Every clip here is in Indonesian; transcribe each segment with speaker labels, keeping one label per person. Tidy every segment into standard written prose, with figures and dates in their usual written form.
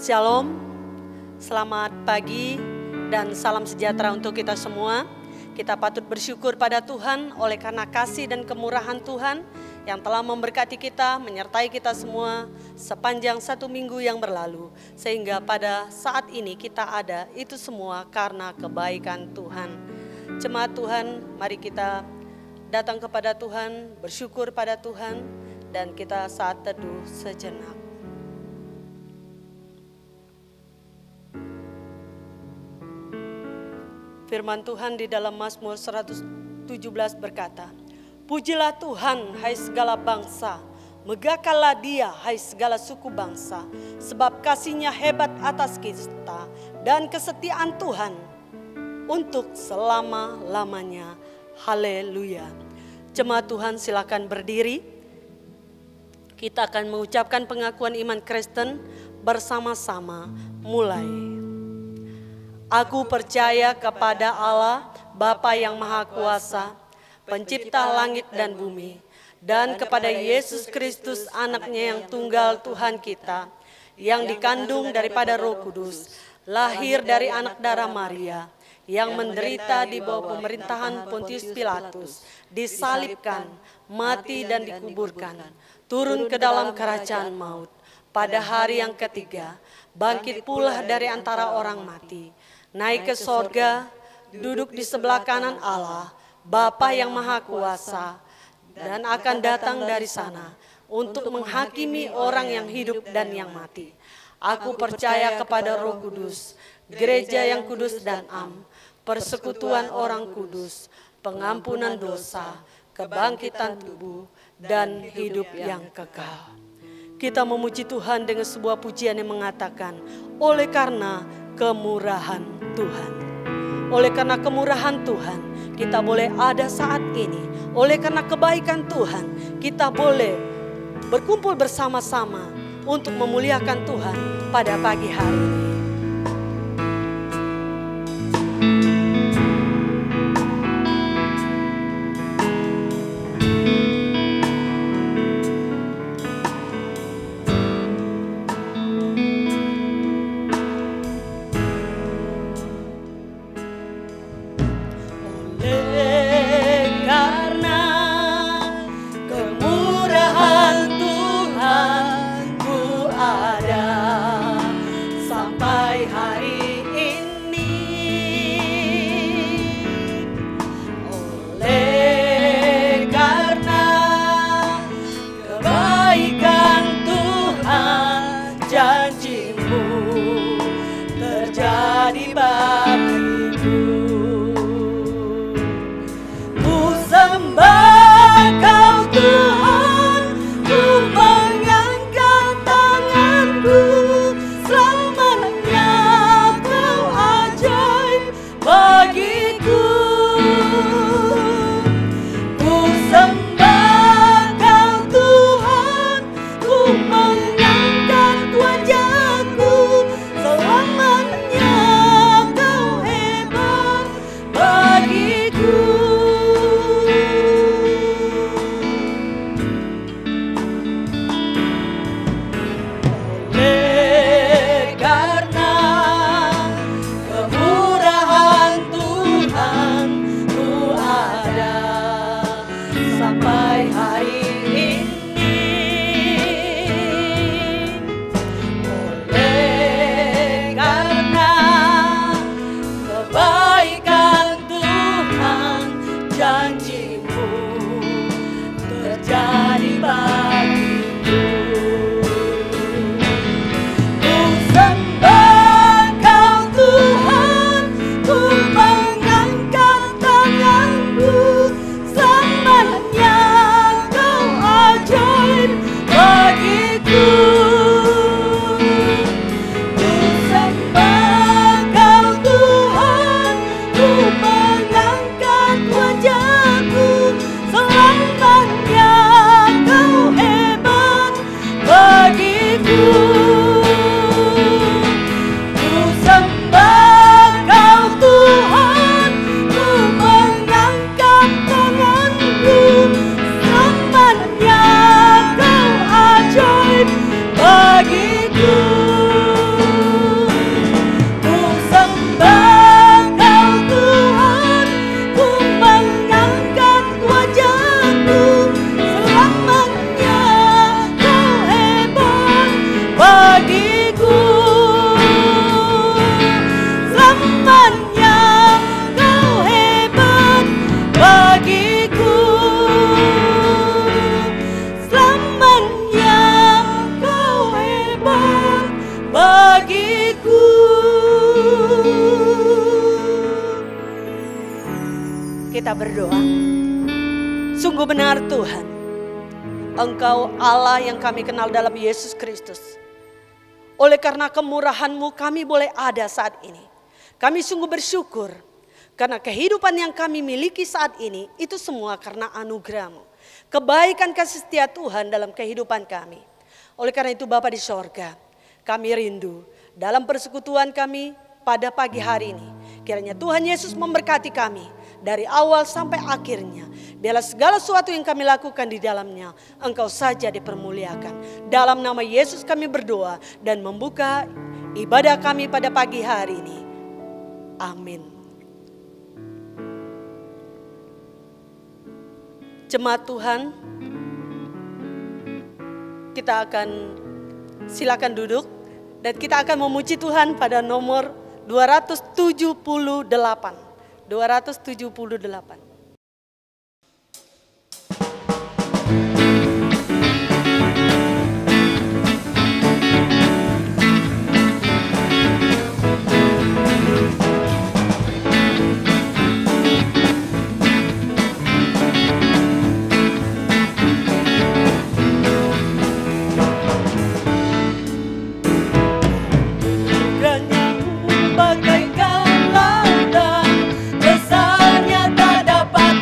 Speaker 1: Shalom, selamat pagi dan salam sejahtera untuk kita semua. Kita patut bersyukur pada Tuhan oleh karena kasih dan kemurahan Tuhan yang telah memberkati kita, menyertai kita semua sepanjang 1 minggu yang berlalu. Sehingga pada saat ini kita ada, itu semua karena kebaikan Tuhan. Jemaat Tuhan, mari kita datang kepada Tuhan, bersyukur pada Tuhan, dan kita saat teduh sejenak. Firman Tuhan di dalam Mazmur 117 berkata, "Pujilah Tuhan, hai segala bangsa, megahkanlah Dia, hai segala suku bangsa, sebab kasih-Nya hebat atas kita dan kesetiaan Tuhan untuk selama-lamanya." Haleluya. Jemaat Tuhan, silakan berdiri. Kita akan mengucapkan pengakuan iman Kristen bersama-sama. Mulai. Aku percaya kepada Allah, Bapa yang Maha Kuasa, Pencipta langit dan bumi, dan kepada Yesus Kristus, Anaknya yang tunggal Tuhan kita, yang dikandung daripada Roh Kudus, lahir dari anak darah Maria, yang menderita di bawah pemerintahan Pontius Pilatus, disalibkan, mati dan dikuburkan, turun ke dalam kerajaan maut, pada hari yang ketiga, bangkit pula dari antara orang mati, naik ke sorga, duduk di sebelah kanan Allah, Bapa yang Maha Kuasa, dan akan datang dari sana untuk menghakimi orang yang hidup dan yang mati. Aku percaya kepada Roh Kudus, gereja yang kudus dan am, persekutuan orang kudus, pengampunan dosa, kebangkitan tubuh, dan hidup yang kekal. Kita memuji Tuhan dengan sebuah pujian yang mengatakan, oleh karena kemurahan Tuhan. Oleh karena kemurahan Tuhan, kita boleh ada saat ini. Oleh karena kebaikan Tuhan, kita boleh berkumpul bersama-sama untuk memuliakan Tuhan pada pagi hari ini. Kita berdoa. Sungguh benar Tuhan, Engkau Allah yang kami kenal dalam Yesus Kristus. Oleh karena kemurahan-Mu kami boleh ada saat ini. Kami sungguh bersyukur karena kehidupan yang kami miliki saat ini itu semua karena anugerah-Mu. Kebaikan kasih setia Tuhan dalam kehidupan kami. Oleh karena itu Bapa di sorga, kami rindu dalam persekutuan kami pada pagi hari ini. Kiranya Tuhan Yesus memberkati kami dari awal sampai akhirnya. Biarlah segala sesuatu yang kami lakukan di dalamnya, Engkau saja dipermuliakan. Dalam nama Yesus kami berdoa dan membuka ibadah kami pada pagi hari ini. Amin. Jemaat Tuhan, kita akan silakan duduk dan kita akan memuji Tuhan pada nomor 278. 278.
Speaker 2: Bagaikan lautan, besarnya tak dapat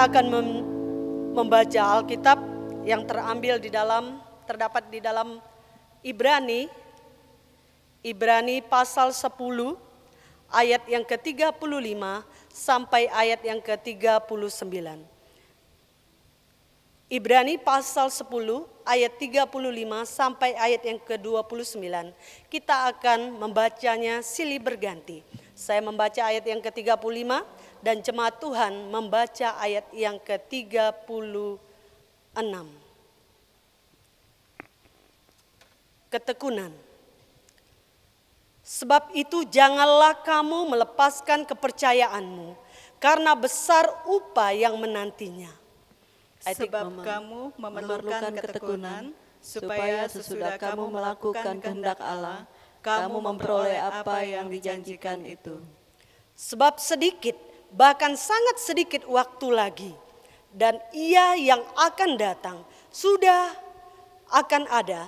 Speaker 1: akan membaca Alkitab yang terdapat di dalam Ibrani pasal 10 ayat yang ke-35 sampai ayat yang ke-39. Ibrani pasal 10 ayat 35 sampai ayat yang ke-29. Kita akan membacanya silih berganti. Saya membaca ayat yang ke-35 dan jemaat Tuhan membaca ayat yang ke-36. Ketekunan. Sebab itu janganlah kamu melepaskan kepercayaanmu, karena besar upah yang menantinya.
Speaker 2: Sebab kamu memerlukan ketekunan, supaya sesudah kamu melakukan kehendak Allah, kamu memperoleh apa yang dijanjikan itu.
Speaker 1: Sebab sedikit, bahkan sangat sedikit waktu lagi, dan Ia yang akan datang sudah akan ada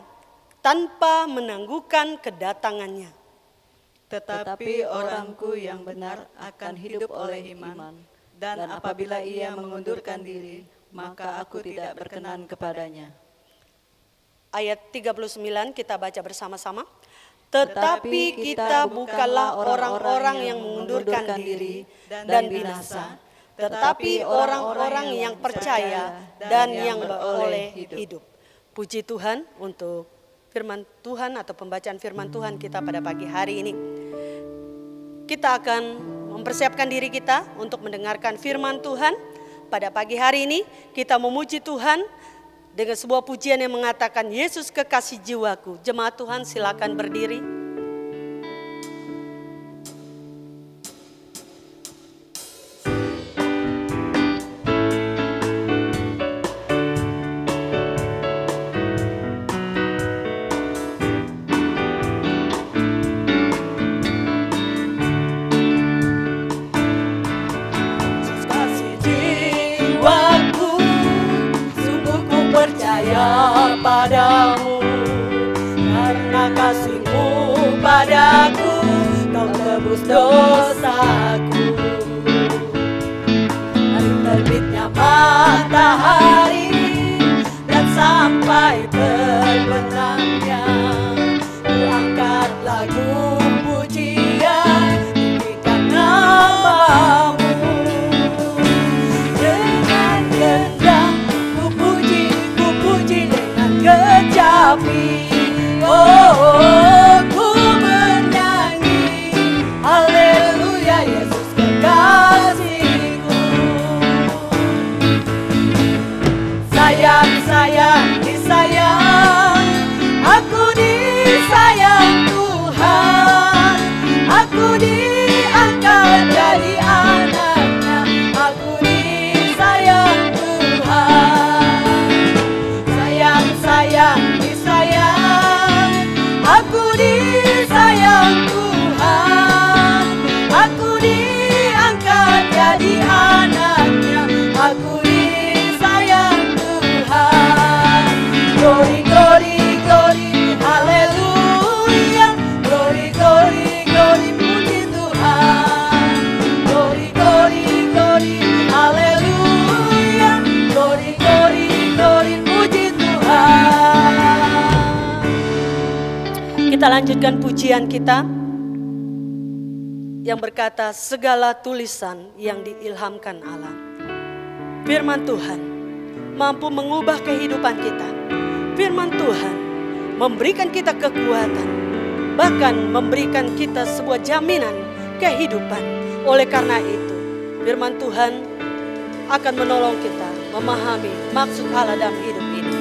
Speaker 1: tanpa menangguhkan kedatangannya.
Speaker 2: Tetapi orangku yang benar akan hidup oleh iman, dan apabila ia mengundurkan diri, maka aku tidak berkenan kepadanya.
Speaker 1: Ayat 39 kita baca bersama-sama. Tetapi kita bukanlah orang-orang yang mengundurkan diri dan binasa, tetapi orang-orang yang percaya dan yang beroleh hidup. Puji Tuhan untuk firman Tuhan atau pembacaan firman Tuhan kita pada pagi hari ini. Kita akan mempersiapkan diri kita untuk mendengarkan firman Tuhan. Pada pagi hari ini kita memuji Tuhan dengan sebuah pujian yang mengatakan Yesus kekasih jiwaku. Jemaat Tuhan silakan berdiri.
Speaker 2: Sungguh
Speaker 1: percaya padamu, karena kasih-Mu padaku, Kau tebus dosaku. Dari terbitnya matahari dan sampai terbenamnya, ku angkat lagu pujian, tinggikan nama-Mu. Dengan gendang ku puji dengan kecapi. Oh, ku bernyanyi, haleluya, Yesus kekasihku. Sayang, sayang, disayang, aku disayang Tuhan. Aku diangkat jadi anaknya, aku disayang Tuhan. Sayang, sayang, disayang, aku disayang Tuhan. Aku diangkat jadi anaknya, aku disayang Tuhan. Glory, glory, glory, haleluya. Glory, glory, glory, puji Tuhan. Glory, glory, glory, haleluya. Glory, glory, glory, puji Tuhan. Kita lanjutkan pujian kita yang berkata, segala tulisan yang diilhamkan Allah. Firman Tuhan mampu mengubah kehidupan kita. Firman Tuhan memberikan kita kekuatan, bahkan memberikan kita sebuah jaminan kehidupan. Oleh karena itu, firman Tuhan akan menolong kita memahami maksud Allah dalam hidup ini.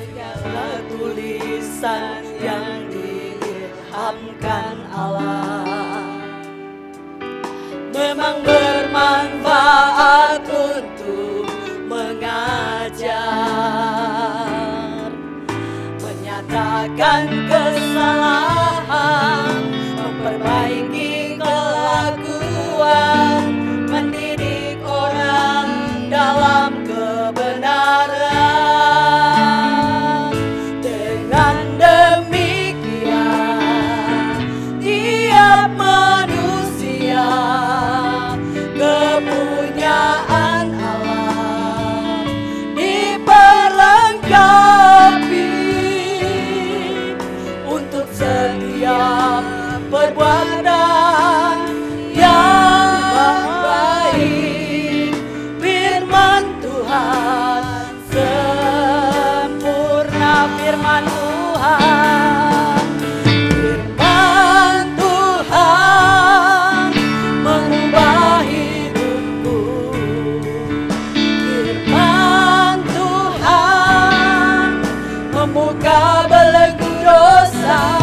Speaker 1: Segala tulisan yang diilhamkan Allah memang bermanfaat untuk mengajar, menyatakan kesalahan, memperbaiki kelakuan, mendidik orang dalam kebenaran. Dengan demikian, tiap manusia kepunyaan Allah diperlengkapi untuk setiap perbuatan yang baik. Firman Tuhan sempurna, firman Tuhan, firman Tuhan mengubah hidupku. Firman Tuhan membuka belenggu dosa.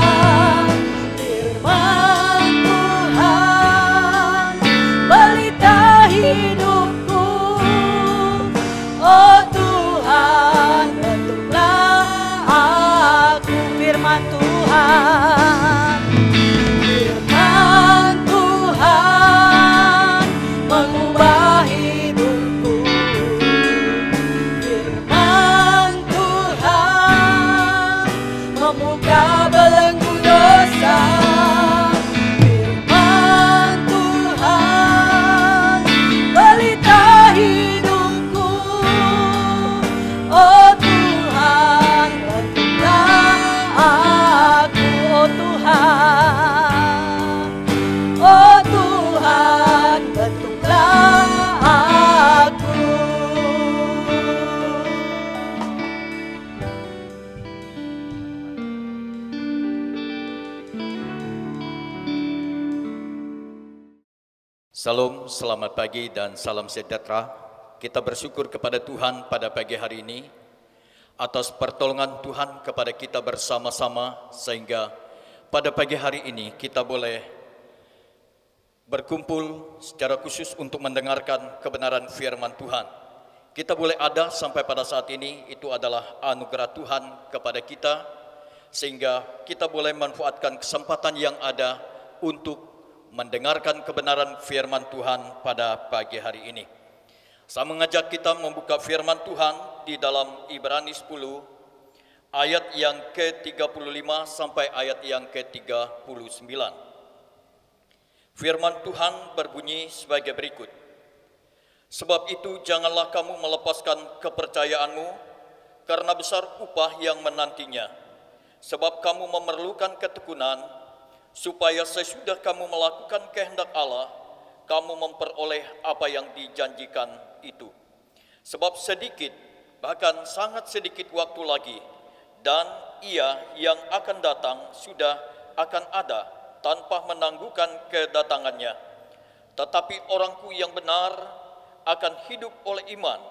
Speaker 1: Firman Tuhan pelita hidupku. Oh Tuhan, bentuklah aku. Firman Tuhan, firman Tuhan mengubah hidupku. Firman Tuhan membuka belenggu dosa. Firman Tuhan pelita hidupku. Oh Tuhan, bentuklah aku. Oh Tuhan, oh Tuhan, bentuklah aku.
Speaker 3: Salam, selamat pagi dan salam sejahtera. Kita bersyukur kepada Tuhan pada pagi hari ini atas pertolongan Tuhan kepada kita bersama-sama, sehingga pada pagi hari ini kita boleh berkumpul secara khusus untuk mendengarkan kebenaran firman Tuhan. Kita boleh ada sampai pada saat ini, itu adalah anugerah Tuhan kepada kita, sehingga kita boleh manfaatkan kesempatan yang ada untuk mendengarkan kebenaran firman Tuhan pada pagi hari ini. Saya mengajak kita membuka firman Tuhan di dalam Ibrani 10 ayat yang ke-35 sampai ayat yang ke-39. Firman Tuhan berbunyi sebagai berikut. Sebab itu janganlah kamu melepaskan kepercayaanmu, karena besar upah yang menantinya. Sebab kamu memerlukan ketekunan, supaya sesudah kamu melakukan kehendak Allah, kamu memperoleh apa yang dijanjikan itu. Sebab sedikit, bahkan sangat sedikit waktu lagi, dan Ia yang akan datang sudah akan ada tanpa menangguhkan kedatangannya. Tetapi orangku yang benar akan hidup oleh iman,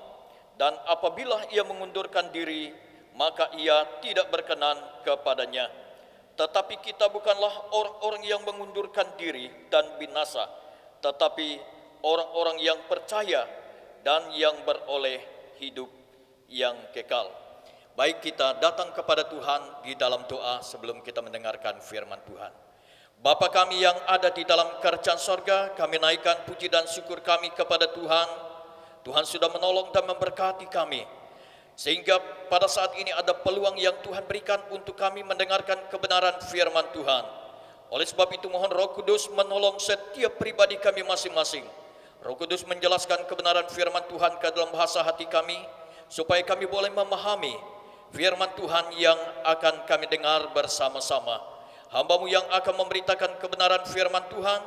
Speaker 3: dan apabila ia mengundurkan diri, maka ia tidak berkenan kepadanya. Tetapi kita bukanlah orang-orang yang mengundurkan diri dan binasa, tetapi orang-orang yang percaya dan yang beroleh hidup yang kekal. Baik, kita datang kepada Tuhan di dalam doa sebelum kita mendengarkan firman Tuhan. Bapa kami yang ada di dalam kerajaan sorga, kami naikkan puji dan syukur kami kepada Tuhan. Tuhan sudah menolong dan memberkati kami, sehingga pada saat ini ada peluang yang Tuhan berikan untuk kami mendengarkan kebenaran firman Tuhan. Oleh sebab itu mohon Roh Kudus menolong setiap pribadi kami masing-masing. Roh Kudus menjelaskan kebenaran firman Tuhan ke dalam bahasa hati kami, supaya kami boleh memahami firman Tuhan yang akan kami dengar bersama-sama. Hamba-Mu yang akan memberitakan kebenaran firman Tuhan,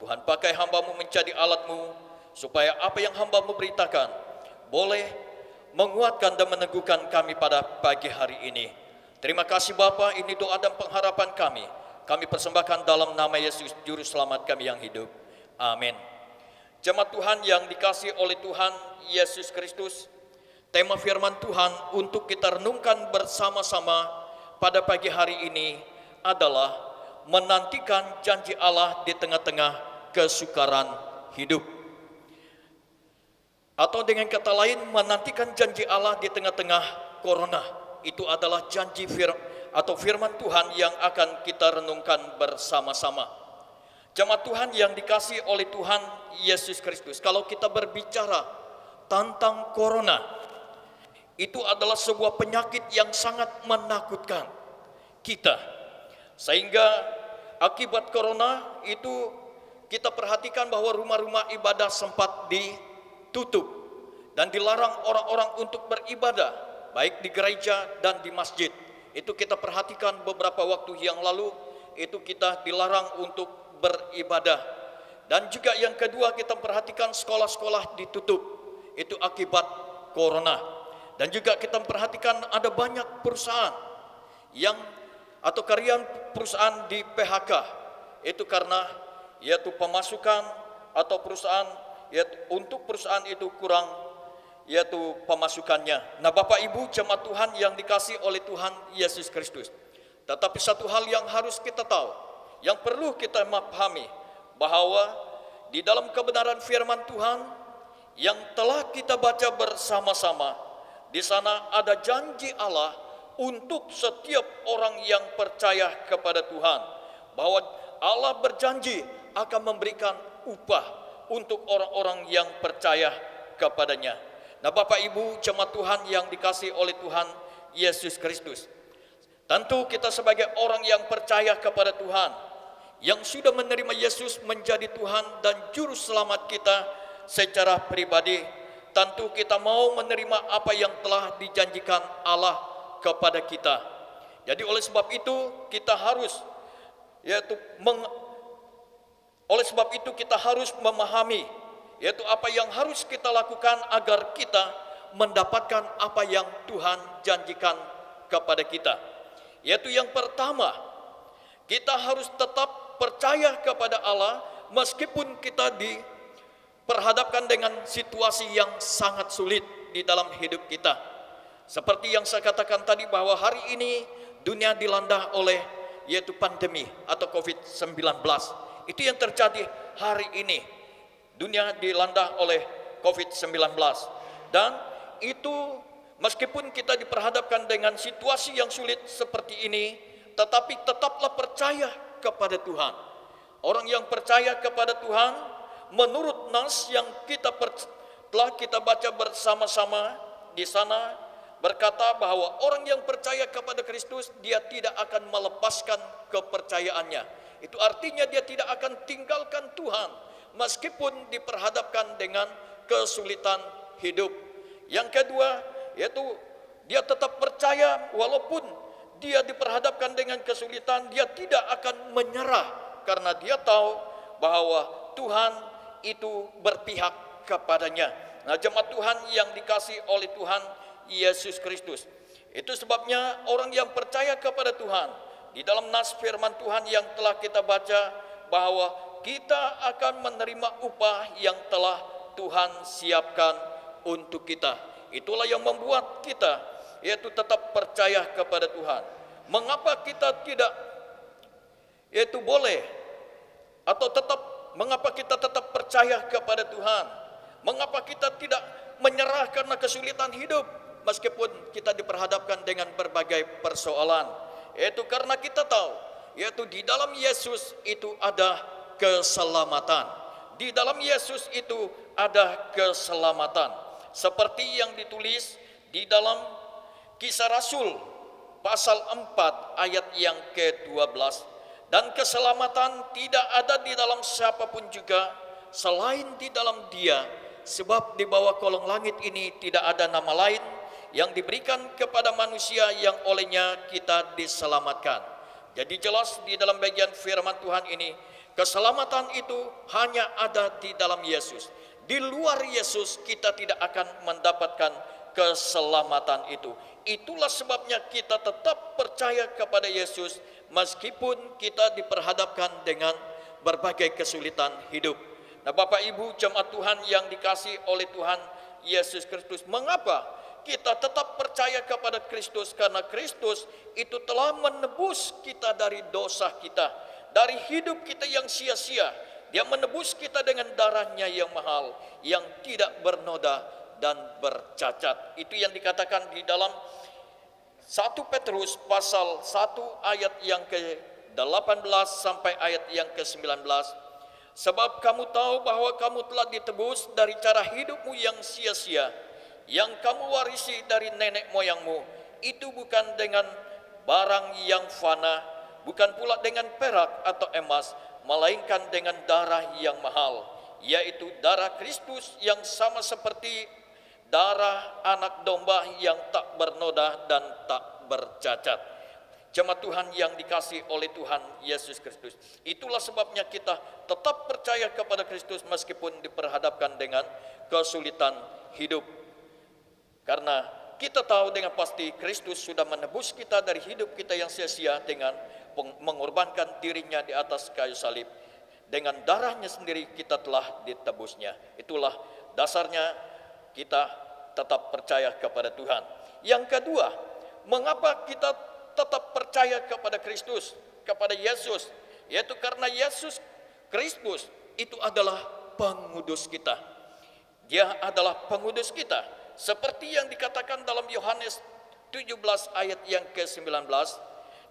Speaker 3: Tuhan pakai hamba-Mu menjadi alat-Mu, supaya apa yang hamba-Mu beritakan boleh menguatkan dan meneguhkan kami pada pagi hari ini. Terima kasih Bapa, ini doa dan pengharapan kami. Kami persembahkan dalam nama Yesus, Juru Selamat kami yang hidup. Amin. Jemaat Tuhan yang dikasihi oleh Tuhan Yesus Kristus, tema firman Tuhan untuk kita renungkan bersama-sama pada pagi hari ini adalah menantikan janji Allah di tengah-tengah kesukaran hidup. Atau dengan kata lain, menantikan janji Allah di tengah-tengah corona. Itu adalah janji firman Tuhan yang akan kita renungkan bersama-sama. Jemaat Tuhan yang dikasihi oleh Tuhan Yesus Kristus, kalau kita berbicara tentang corona, itu adalah sebuah penyakit yang sangat menakutkan kita. Sehingga akibat corona itu kita perhatikan bahwa rumah-rumah ibadah sempat ditutup dan dilarang orang-orang untuk beribadah, baik di gereja dan di masjid. Itu kita perhatikan beberapa waktu yang lalu, itu kita dilarang untuk beribadah. Dan juga yang kedua, kita perhatikan sekolah-sekolah ditutup, itu akibat corona. Dan juga kita perhatikan ada banyak perusahaan atau karyawan perusahaan di PHK, itu karena yaitu pemasukan atau perusahaan untuk perusahaan itu kurang yaitu pemasukannya. Nah, Bapak Ibu jemaat Tuhan yang dikasihi oleh Tuhan Yesus Kristus, tetapi satu hal yang harus kita tahu, yang perlu kita pahami, bahwa di dalam kebenaran firman Tuhan yang telah kita baca bersama-sama, di sana ada janji Allah untuk setiap orang yang percaya kepada Tuhan, bahwa Allah berjanji akan memberikan upah untuk orang-orang yang percaya kepadanya. Nah, Bapak Ibu jemaat Tuhan yang dikasihi oleh Tuhan Yesus Kristus, tentu kita sebagai orang yang percaya kepada Tuhan, yang sudah menerima Yesus menjadi Tuhan dan Juru Selamat kita secara pribadi, tentu kita mau menerima apa yang telah dijanjikan Allah kepada kita. Jadi oleh sebab itu kita harus memahami yaitu apa yang harus kita lakukan agar kita mendapatkan apa yang Tuhan janjikan kepada kita. Yaitu yang pertama, kita harus tetap percaya kepada Allah meskipun kita diperhadapkan dengan situasi yang sangat sulit di dalam hidup kita. Seperti yang saya katakan tadi, bahwa hari ini dunia dilanda oleh yaitu pandemi atau COVID-19. Itu yang terjadi hari ini. Dunia dilanda oleh COVID-19. Dan itu meskipun kita diperhadapkan dengan situasi yang sulit seperti ini, tetapi tetaplah percaya kepada Tuhan. Orang yang percaya kepada Tuhan, menurut nas yang telah kita baca bersama-sama di sana, berkata bahwa orang yang percaya kepada Kristus, dia tidak akan melepaskan kepercayaannya. Itu artinya dia tidak akan tinggalkan Tuhan meskipun diperhadapkan dengan kesulitan hidup. Yang kedua, yaitu dia tetap percaya walaupun dia diperhadapkan dengan kesulitan, dia tidak akan menyerah karena dia tahu bahwa Tuhan itu berpihak kepadanya. Nah, jemaat Tuhan yang dikasihi oleh Tuhan Yesus Kristus, itu sebabnya orang yang percaya kepada Tuhan, di dalam nas firman Tuhan yang telah kita baca, bahwa kita akan menerima upah yang telah Tuhan siapkan untuk kita. Itulah yang membuat kita yaitu tetap percaya kepada Tuhan. Mengapa kita tidak yaitu boleh atau mengapa kita tetap percaya kepada Tuhan? Mengapa kita tidak menyerah karena kesulitan hidup meskipun kita diperhadapkan dengan berbagai persoalan? Yaitu karena kita tahu yaitu di dalam Yesus itu ada keselamatan. Di dalam Yesus itu ada keselamatan. Seperti yang ditulis di dalam Kisah Rasul pasal 4 ayat yang ke-12. Dan keselamatan tidak ada di dalam siapapun juga selain di dalam Dia, sebab di bawah kolong langit ini tidak ada nama lain yang diberikan kepada manusia yang olehnya kita diselamatkan. Jadi jelas di dalam bagian firman Tuhan ini, keselamatan itu hanya ada di dalam Yesus. Di luar Yesus kita tidak akan mendapatkan keselamatan itu. Itulah sebabnya kita tetap percaya kepada Yesus meskipun kita diperhadapkan dengan berbagai kesulitan hidup. Nah, Bapak Ibu jemaat Tuhan yang dikasihi oleh Tuhan Yesus Kristus, mengapa kita tetap percaya kepada Kristus? Karena Kristus itu telah menebus kita dari dosa kita, dari hidup kita yang sia-sia. Dia menebus kita dengan darahnya yang mahal, yang tidak bernoda dan bercacat. Itu yang dikatakan di dalam 1 Petrus pasal 1 ayat yang ke-18 sampai ayat yang ke-19. Sebab kamu tahu bahwa kamu telah ditebus dari cara hidupmu yang sia-sia, yang kamu warisi dari nenek moyangmu. Itu bukan dengan barang yang fana, bukan pula dengan perak atau emas, melainkan dengan darah yang mahal, yaitu darah Kristus yang sama seperti darah anak domba yang tak bernoda dan tak bercacat. Jemaat Tuhan yang dikasihi oleh Tuhan Yesus Kristus, itulah sebabnya kita tetap percaya kepada Kristus meskipun diperhadapkan dengan kesulitan hidup. Karena kita tahu dengan pasti Kristus sudah menebus kita dari hidup kita yang sia-sia dengan mengorbankan dirinya di atas kayu salib. Dengan darahnya sendiri kita telah ditebusnya. Itulah dasarnya kita tetap percaya kepada Tuhan. Yang kedua, mengapa kita tetap percaya kepada Kristus, kepada Yesus? Yaitu karena Yesus Kristus itu adalah pengudus kita. Dia adalah pengudus kita. Seperti yang dikatakan dalam Yohanes 17 ayat yang ke-19.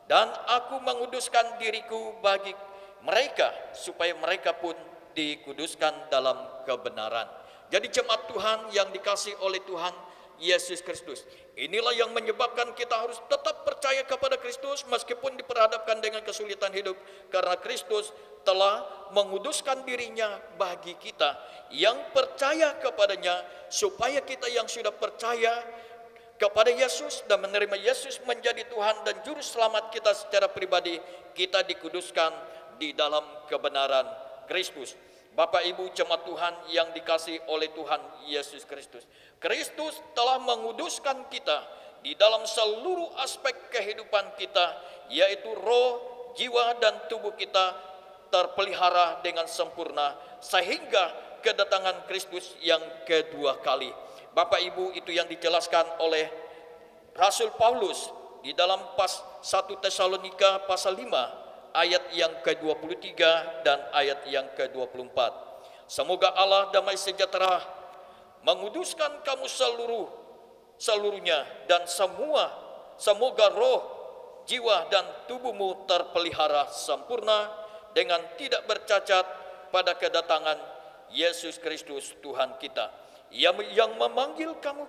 Speaker 3: Dan aku menguduskan diriku bagi mereka, supaya mereka pun dikuduskan dalam kebenaran. Jadi jemaat Tuhan yang dikasihi oleh Tuhan Yesus Kristus, inilah yang menyebabkan kita harus tetap percaya kepada Kristus meskipun diperhadapkan dengan kesulitan hidup. Karena Kristus telah menguduskan dirinya bagi kita yang percaya kepadanya, supaya kita yang sudah percaya kepada Yesus dan menerima Yesus menjadi Tuhan dan Juru Selamat kita secara pribadi, kita dikuduskan di dalam kebenaran Kristus. Bapak Ibu jemaat Tuhan yang dikasihi oleh Tuhan Yesus Kristus, Kristus telah menguduskan kita di dalam seluruh aspek kehidupan kita, yaitu roh, jiwa dan tubuh kita terpelihara dengan sempurna sehingga kedatangan Kristus yang kedua kali. Bapak Ibu, itu yang dijelaskan oleh Rasul Paulus di dalam 1 Tesalonika pasal 5 ayat yang ke-23 dan ayat yang ke-24. Semoga Allah damai sejahtera menguduskan kamu seluruhnya, dan semoga roh, jiwa dan tubuhmu terpelihara sempurna dengan tidak bercacat pada kedatangan Yesus Kristus Tuhan kita, yang memanggil kamu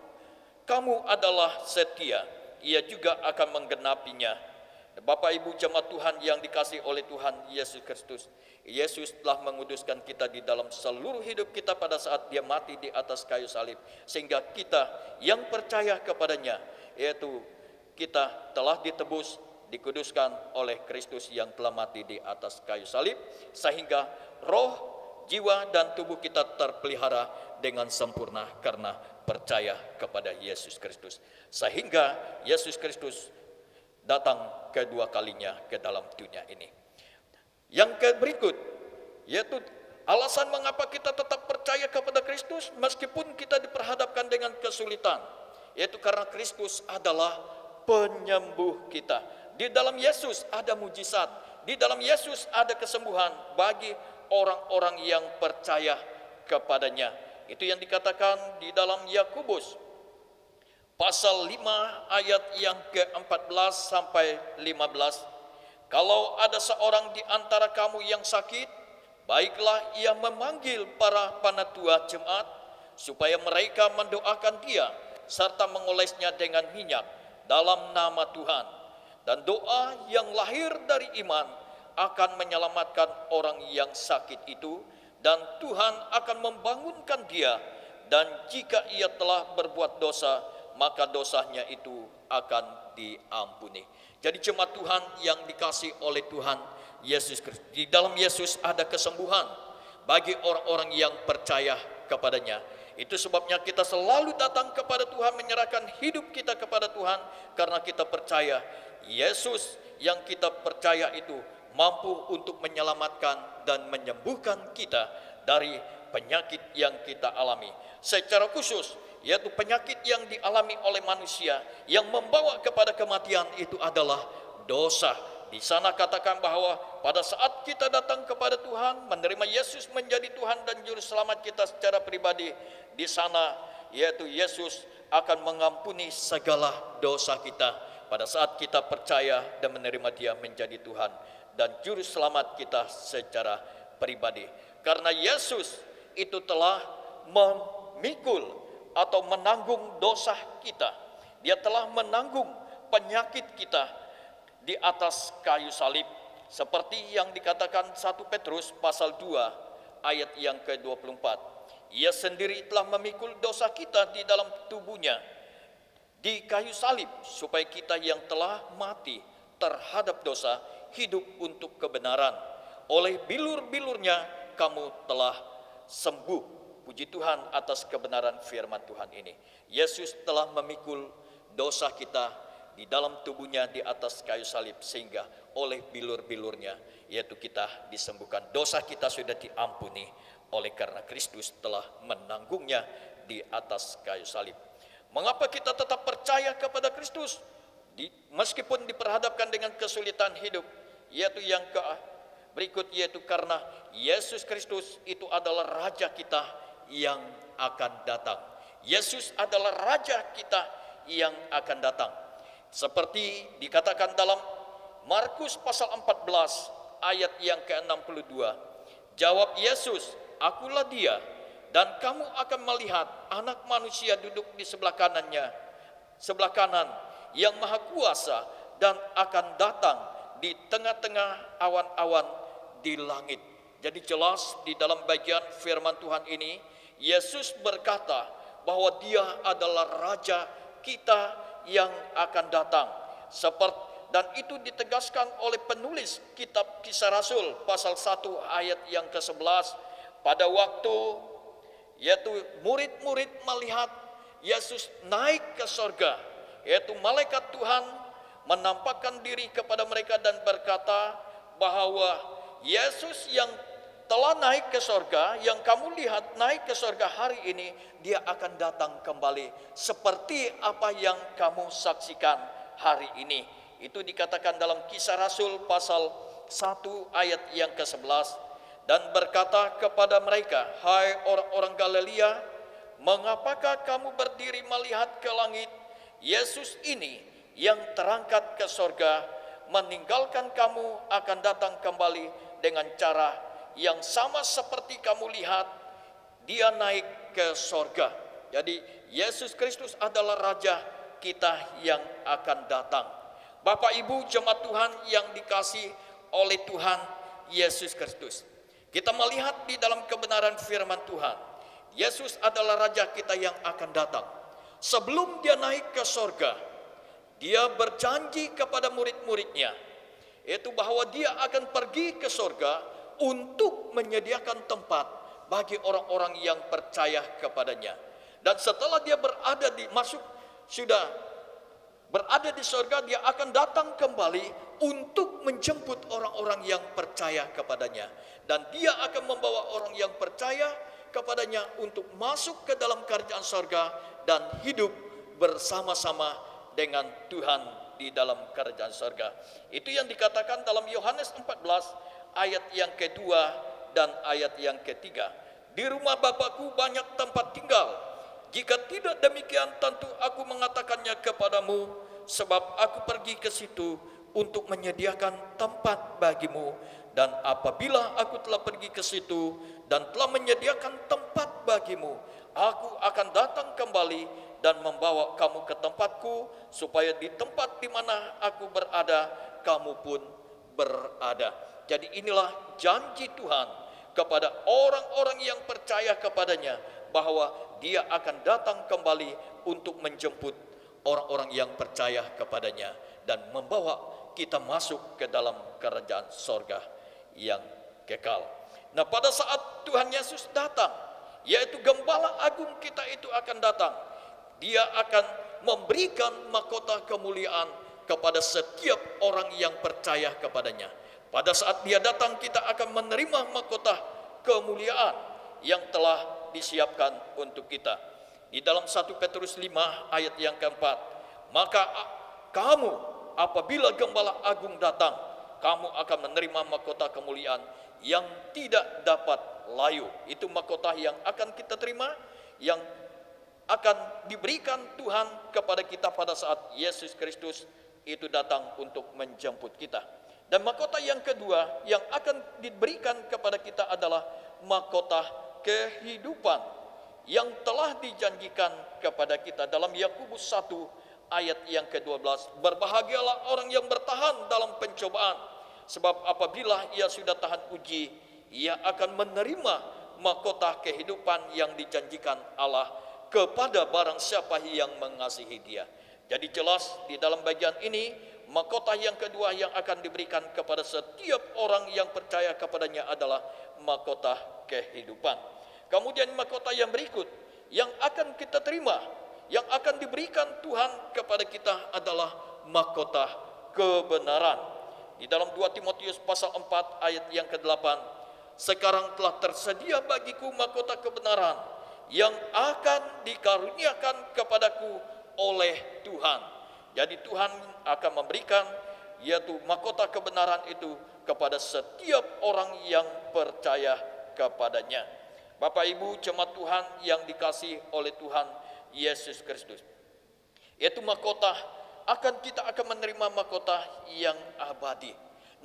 Speaker 3: kamu adalah setia, ia juga akan menggenapinya. Bapak Ibu jemaat Tuhan yang dikasihi oleh Tuhan Yesus Kristus, Yesus telah menguduskan kita di dalam seluruh hidup kita pada saat dia mati di atas kayu salib. Sehingga kita yang percaya kepadanya, yaitu kita telah ditebus, dikuduskan oleh Kristus yang telah mati di atas kayu salib. Sehingga roh, jiwa, dan tubuh kita terpelihara dengan sempurna karena percaya kepada Yesus Kristus. Sehingga Yesus Kristus datang kedua kalinya ke dalam dunia ini. Yang berikut, yaitu alasan mengapa kita tetap percaya kepada Kristus meskipun kita diperhadapkan dengan kesulitan, yaitu karena Kristus adalah penyembuh kita. Di dalam Yesus ada mujizat, di dalam Yesus ada kesembuhan bagi orang-orang yang percaya kepadanya. Itu yang dikatakan di dalam Yakobus pasal 5 ayat yang ke-14 sampai 15. Kalau ada seorang di antara kamu yang sakit, baiklah ia memanggil para panatua jemaat, supaya mereka mendoakan dia, serta mengolesnya dengan minyak dalam nama Tuhan. Dan doa yang lahir dari iman akan menyelamatkan orang yang sakit itu, dan Tuhan akan membangunkan dia. Dan jika ia telah berbuat dosa, maka dosanya itu akan diampuni. Jadi jemaat Tuhan yang dikasihi oleh Tuhan Yesus Kristus, di dalam Yesus ada kesembuhan bagi orang-orang yang percaya kepadanya. Itu sebabnya kita selalu datang kepada Tuhan, menyerahkan hidup kita kepada Tuhan, karena kita percaya Yesus yang kita percaya itu mampu untuk menyelamatkan dan menyembuhkan kita dari penyakit yang kita alami. Secara khusus, yaitu penyakit yang dialami oleh manusia yang membawa kepada kematian itu adalah dosa. Di sana katakan bahwa pada saat kita datang kepada Tuhan, menerima Yesus menjadi Tuhan dan Juru Selamat kita secara pribadi, di sana yaitu Yesus akan mengampuni segala dosa kita pada saat kita percaya dan menerima Dia menjadi Tuhan dan Juru Selamat kita secara pribadi. Karena Yesus itu telah memikul atau menanggung dosa kita. Dia telah menanggung penyakit kita di atas kayu salib, seperti yang dikatakan 1 Petrus pasal 2 ayat yang ke-24. Ia sendiri telah memikul dosa kita di dalam tubuhnya di kayu salib, supaya kita yang telah mati terhadap dosa hidup untuk kebenaran. Oleh bilur-bilurnya kamu telah sembuh. Puji Tuhan atas kebenaran firman Tuhan ini. Yesus telah memikul dosa kita di dalam tubuhnya di atas kayu salib, sehingga oleh bilur-bilurnya yaitu kita disembuhkan. Dosa kita sudah diampuni oleh karena Kristus telah menanggungnya di atas kayu salib. Mengapa kita tetap percaya kepada Kristus meskipun diperhadapkan dengan kesulitan hidup? Yaitu yang berikut, yaitu karena Yesus Kristus itu adalah Raja kita yang akan datang. Yesus adalah Raja kita yang akan datang. Seperti dikatakan dalam Markus pasal 14 ayat yang ke-62. Jawab Yesus, akulah dia, dan kamu akan melihat Anak Manusia duduk di sebelah kanan yang Maha Kuasa, dan akan datang di tengah-tengah awan-awan di langit. Jadi jelas di dalam bagian firman Tuhan ini, Yesus berkata bahwa Dia adalah Raja kita yang akan datang. Dan itu ditegaskan oleh penulis kitab Kisah Rasul pasal 1 ayat yang ke-11. Pada waktu yaitu murid-murid melihat Yesus naik ke sorga, yaitu malaikat Tuhan menampakkan diri kepada mereka dan berkata bahwa Yesus yang telah naik ke sorga, yang kamu lihat naik ke sorga hari ini, Dia akan datang kembali seperti apa yang kamu saksikan hari ini. Itu dikatakan dalam Kisah Rasul pasal 1 ayat yang ke-11. Dan berkata kepada mereka, hai orang-orang Galilea, mengapakah kamu berdiri melihat ke langit? Yesus ini yang terangkat ke sorga meninggalkan kamu akan datang kembali dengan cara yang sama seperti kamu lihat. Dia naik ke sorga. Jadi Yesus Kristus adalah Raja kita yang akan datang. Bapak Ibu jemaat Tuhan yang dikasihi oleh Tuhan Yesus Kristus. Kita melihat di dalam kebenaran firman Tuhan, Yesus adalah Raja kita yang akan datang. Sebelum dia naik ke sorga, dia berjanji kepada murid-muridnya, yaitu bahwa dia akan pergi ke sorga untuk menyediakan tempat bagi orang-orang yang percaya kepadanya. Dan setelah dia berada di sorga, dia akan datang kembali untuk menjemput orang-orang yang percaya kepadanya. Dan dia akan membawa orang yang percaya kepadanya untuk masuk ke dalam kerajaan sorga dan hidup bersama-sama dengan Tuhan di dalam kerajaan sorga. Itu yang dikatakan dalam Yohanes 14 ayat yang kedua dan ayat yang ketiga. Di rumah Bapakku banyak tempat tinggal. Jika tidak demikian tentu aku mengatakannya kepadamu, sebab aku pergi ke situ untuk menyediakan tempat bagimu. Dan apabila aku telah pergi ke situ dan telah menyediakan tempat bagimu, aku akan datang kembali dan membawa kamu ke tempatku, supaya di tempat di mana aku berada, kamu pun berada. Jadi inilah janji Tuhan kepada orang-orang yang percaya kepadanya, bahwa dia akan datang kembali untuk menjemput orang-orang yang percaya kepadanya dan membawa kita masuk ke dalam kerajaan sorga yang kekal. Nah, pada saat Tuhan Yesus datang, yaitu Gembala Agung kita itu akan datang, dia akan memberikan mahkota kemuliaan kepada setiap orang yang percaya kepadanya. Pada saat dia datang, kita akan menerima mahkota kemuliaan yang telah disiapkan untuk kita. Di dalam 1 Petrus 5 ayat yang keempat, maka kamu apabila Gembala Agung datang, kamu akan menerima mahkota kemuliaan yang tidak dapat layu. Itu mahkota yang akan kita terima, yang akan diberikan Tuhan kepada kita pada saat Yesus Kristus itu datang untuk menjemput kita. Dan mahkota yang kedua yang akan diberikan kepada kita adalah mahkota kehidupan yang telah dijanjikan kepada kita dalam Yakobus 1 ayat yang ke-12. Berbahagialah orang yang bertahan dalam pencobaan, sebab apabila ia sudah tahan uji, ia akan menerima mahkota kehidupan yang dijanjikan Allah kepada barang siapa yang mengasihi dia. Jadi jelas di dalam bagian ini, mahkota yang kedua yang akan diberikan kepada setiap orang yang percaya kepadanya adalah mahkota kehidupan. Kemudian mahkota yang berikut yang akan kita terima, yang akan diberikan Tuhan kepada kita adalah mahkota kebenaran. Di dalam 2 Timotius pasal 4 ayat yang ke-8, sekarang telah tersedia bagiku mahkota kebenaran yang akan dikaruniakan kepadaku oleh Tuhan. Jadi Tuhan akan memberikan yaitu mahkota kebenaran itu kepada setiap orang yang percaya kepadanya. Bapak Ibu jemaat Tuhan yang dikasihi oleh Tuhan Yesus Kristus, yaitu mahkota kita akan menerima mahkota yang abadi.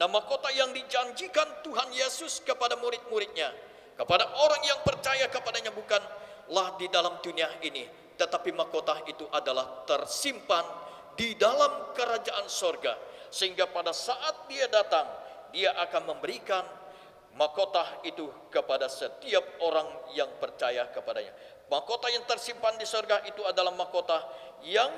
Speaker 3: Nah, mahkota yang dijanjikan Tuhan Yesus kepada murid-muridnya, kepada orang yang percaya kepadanya bukanlah di dalam dunia ini, tetapi mahkota itu adalah tersimpan di dalam kerajaan sorga, sehingga pada saat dia datang, dia akan memberikan mahkota itu kepada setiap orang yang percaya kepadanya. Mahkota yang tersimpan di sorga itu adalah mahkota yang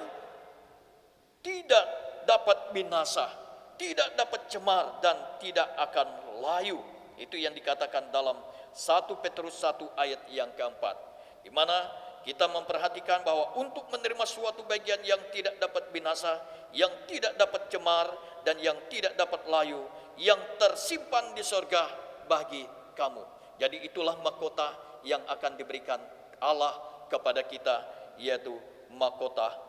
Speaker 3: tidak dapat binasa, tidak dapat cemar, dan tidak akan layu. Itu yang dikatakan dalam 1 Petrus 1 ayat yang keempat, di mana kita memperhatikan bahwa untuk menerima suatu bagian yang tidak dapat binasa, yang tidak dapat cemar, dan yang tidak dapat layu, yang tersimpan di sorga bagi kamu. Jadi itulah mahkota yang akan diberikan Allah kepada kita, yaitu mahkota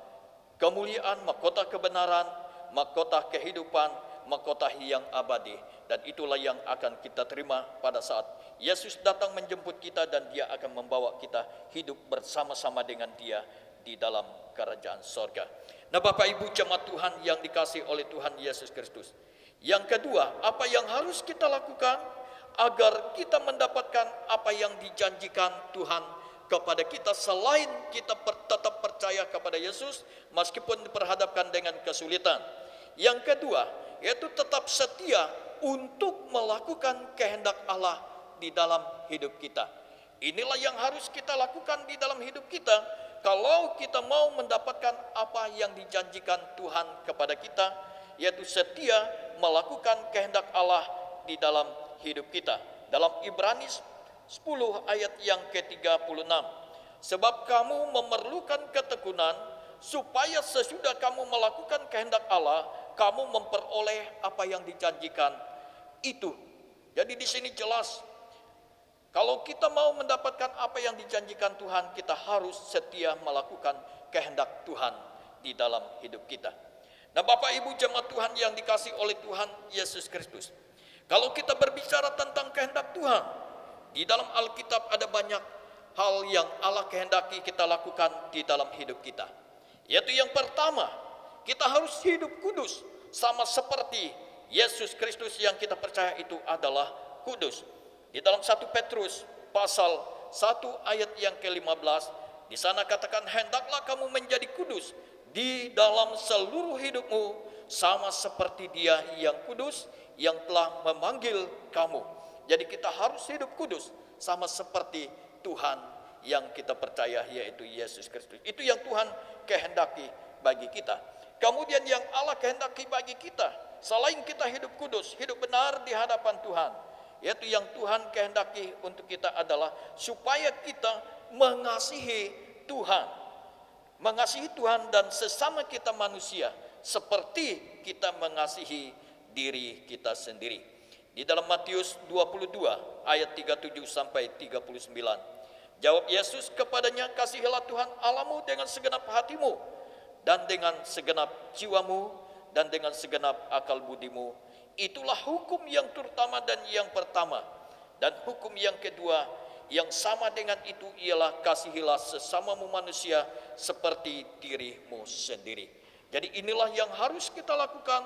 Speaker 3: kemuliaan, mahkota kebenaran, mahkota kehidupan, mahkota yang abadi. Dan itulah yang akan kita terima pada saat Yesus datang menjemput kita, dan dia akan membawa kita hidup bersama-sama dengan dia di dalam kerajaan sorga. Nah, Bapak Ibu jemaat Tuhan yang dikasihi oleh Tuhan Yesus Kristus, yang kedua, apa yang harus kita lakukan agar kita mendapatkan apa yang dijanjikan Tuhan kepada kita selain kita tetap percaya kepada Yesus meskipun diperhadapkan dengan kesulitan. Yang kedua, yaitu tetap setia untuk melakukan kehendak Allah di dalam hidup kita. Inilah yang harus kita lakukan di dalam hidup kita kalau kita mau mendapatkan apa yang dijanjikan Tuhan kepada kita, yaitu setia melakukan kehendak Allah di dalam hidup kita. Dalam Ibrani 10 ayat yang ke-36, sebab kamu memerlukan ketekunan supaya sesudah kamu melakukan kehendak Allah, kamu memperoleh apa yang dijanjikan itu. Jadi di sini jelas, kalau kita mau mendapatkan apa yang dijanjikan Tuhan, kita harus setia melakukan kehendak Tuhan di dalam hidup kita. Nah, Bapak Ibu jemaat Tuhan yang dikasihi oleh Tuhan Yesus Kristus, kalau kita berbicara tentang kehendak Tuhan, di dalam Alkitab ada banyak hal yang Allah kehendaki kita lakukan di dalam hidup kita. Yaitu yang pertama, kita harus hidup kudus sama seperti Yesus Kristus yang kita percaya itu adalah kudus. Di dalam 1 Petrus pasal 1 ayat yang ke-15, di sana katakan, hendaklah kamu menjadi kudus di dalam seluruh hidupmu sama seperti Dia yang kudus yang telah memanggil kamu. Jadi kita harus hidup kudus sama seperti Tuhan yang kita percaya, yaitu Yesus Kristus. Itu yang Tuhan kehendaki bagi kita. Kemudian yang Allah kehendaki bagi kita, selain kita hidup kudus, hidup benar di hadapan Tuhan, yaitu yang Tuhan kehendaki untuk kita adalah supaya kita mengasihi Tuhan. Mengasihi Tuhan dan sesama kita manusia seperti kita mengasihi diri kita sendiri. Di dalam Matius 22 ayat 37 sampai 39. Jawab Yesus kepadanya, kasihilah Tuhan Allahmu dengan segenap hatimu dan dengan segenap jiwamu dan dengan segenap akal budimu. Itulah hukum yang terutama dan yang pertama. Dan hukum yang kedua yang sama dengan itu ialah kasihilah sesamamu manusia seperti dirimu sendiri. Jadi inilah yang harus kita lakukan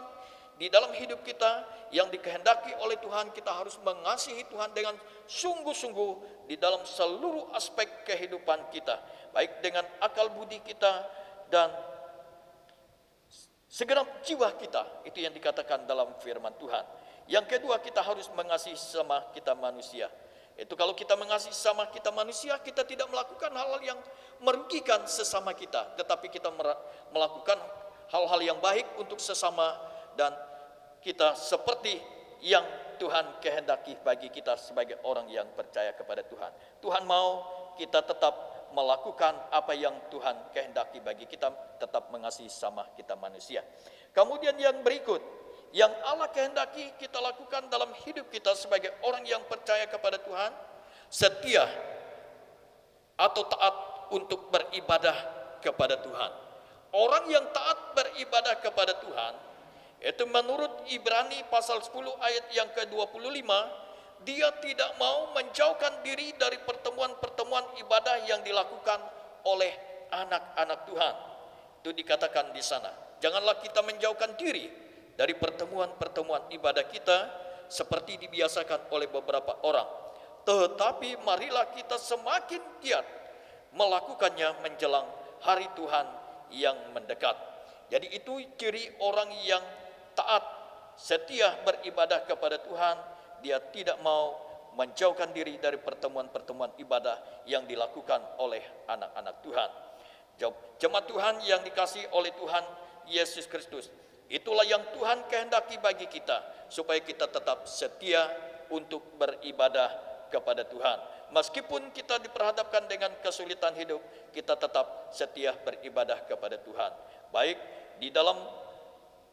Speaker 3: di dalam hidup kita yang dikehendaki oleh Tuhan. Kita harus mengasihi Tuhan dengan sungguh-sungguh di dalam seluruh aspek kehidupan kita, baik dengan akal budi kita dan segenap jiwa kita. Itu yang dikatakan dalam firman Tuhan. Yang kedua, kita harus mengasihi sama kita manusia. Itu kalau kita mengasihi sama kita manusia, kita tidak melakukan hal-hal yang merugikan sesama kita, tetapi kita melakukan hal-hal yang baik untuk sesama, dan kita seperti yang Tuhan kehendaki bagi kita sebagai orang yang percaya kepada Tuhan. Tuhan mau kita tetap melakukan apa yang Tuhan kehendaki bagi kita, tetap mengasihi sama kita manusia. Kemudian yang berikut, yang Allah kehendaki kita lakukan dalam hidup kita sebagai orang yang percaya kepada Tuhan, setia atau taat untuk beribadah kepada Tuhan. Orang yang taat beribadah kepada Tuhan, itu menurut Ibrani pasal 10 ayat yang ke-25, dia tidak mau menjauhkan diri dari pertemuan-pertemuan ibadah yang dilakukan oleh anak-anak Tuhan. Itu dikatakan di sana. Janganlah kita menjauhkan diri dari pertemuan-pertemuan ibadah kita seperti dibiasakan oleh beberapa orang. Tetapi marilah kita semakin giat melakukannya menjelang hari Tuhan yang mendekat. Jadi itu ciri orang yang taat, setia beribadah kepada Tuhan. Dia tidak mau menjauhkan diri dari pertemuan-pertemuan ibadah yang dilakukan oleh anak-anak Tuhan. Jemaat Tuhan yang dikasihi oleh Tuhan Yesus Kristus, itulah yang Tuhan kehendaki bagi kita, supaya kita tetap setia untuk beribadah kepada Tuhan. Meskipun kita diperhadapkan dengan kesulitan hidup, kita tetap setia beribadah kepada Tuhan. Baik di dalam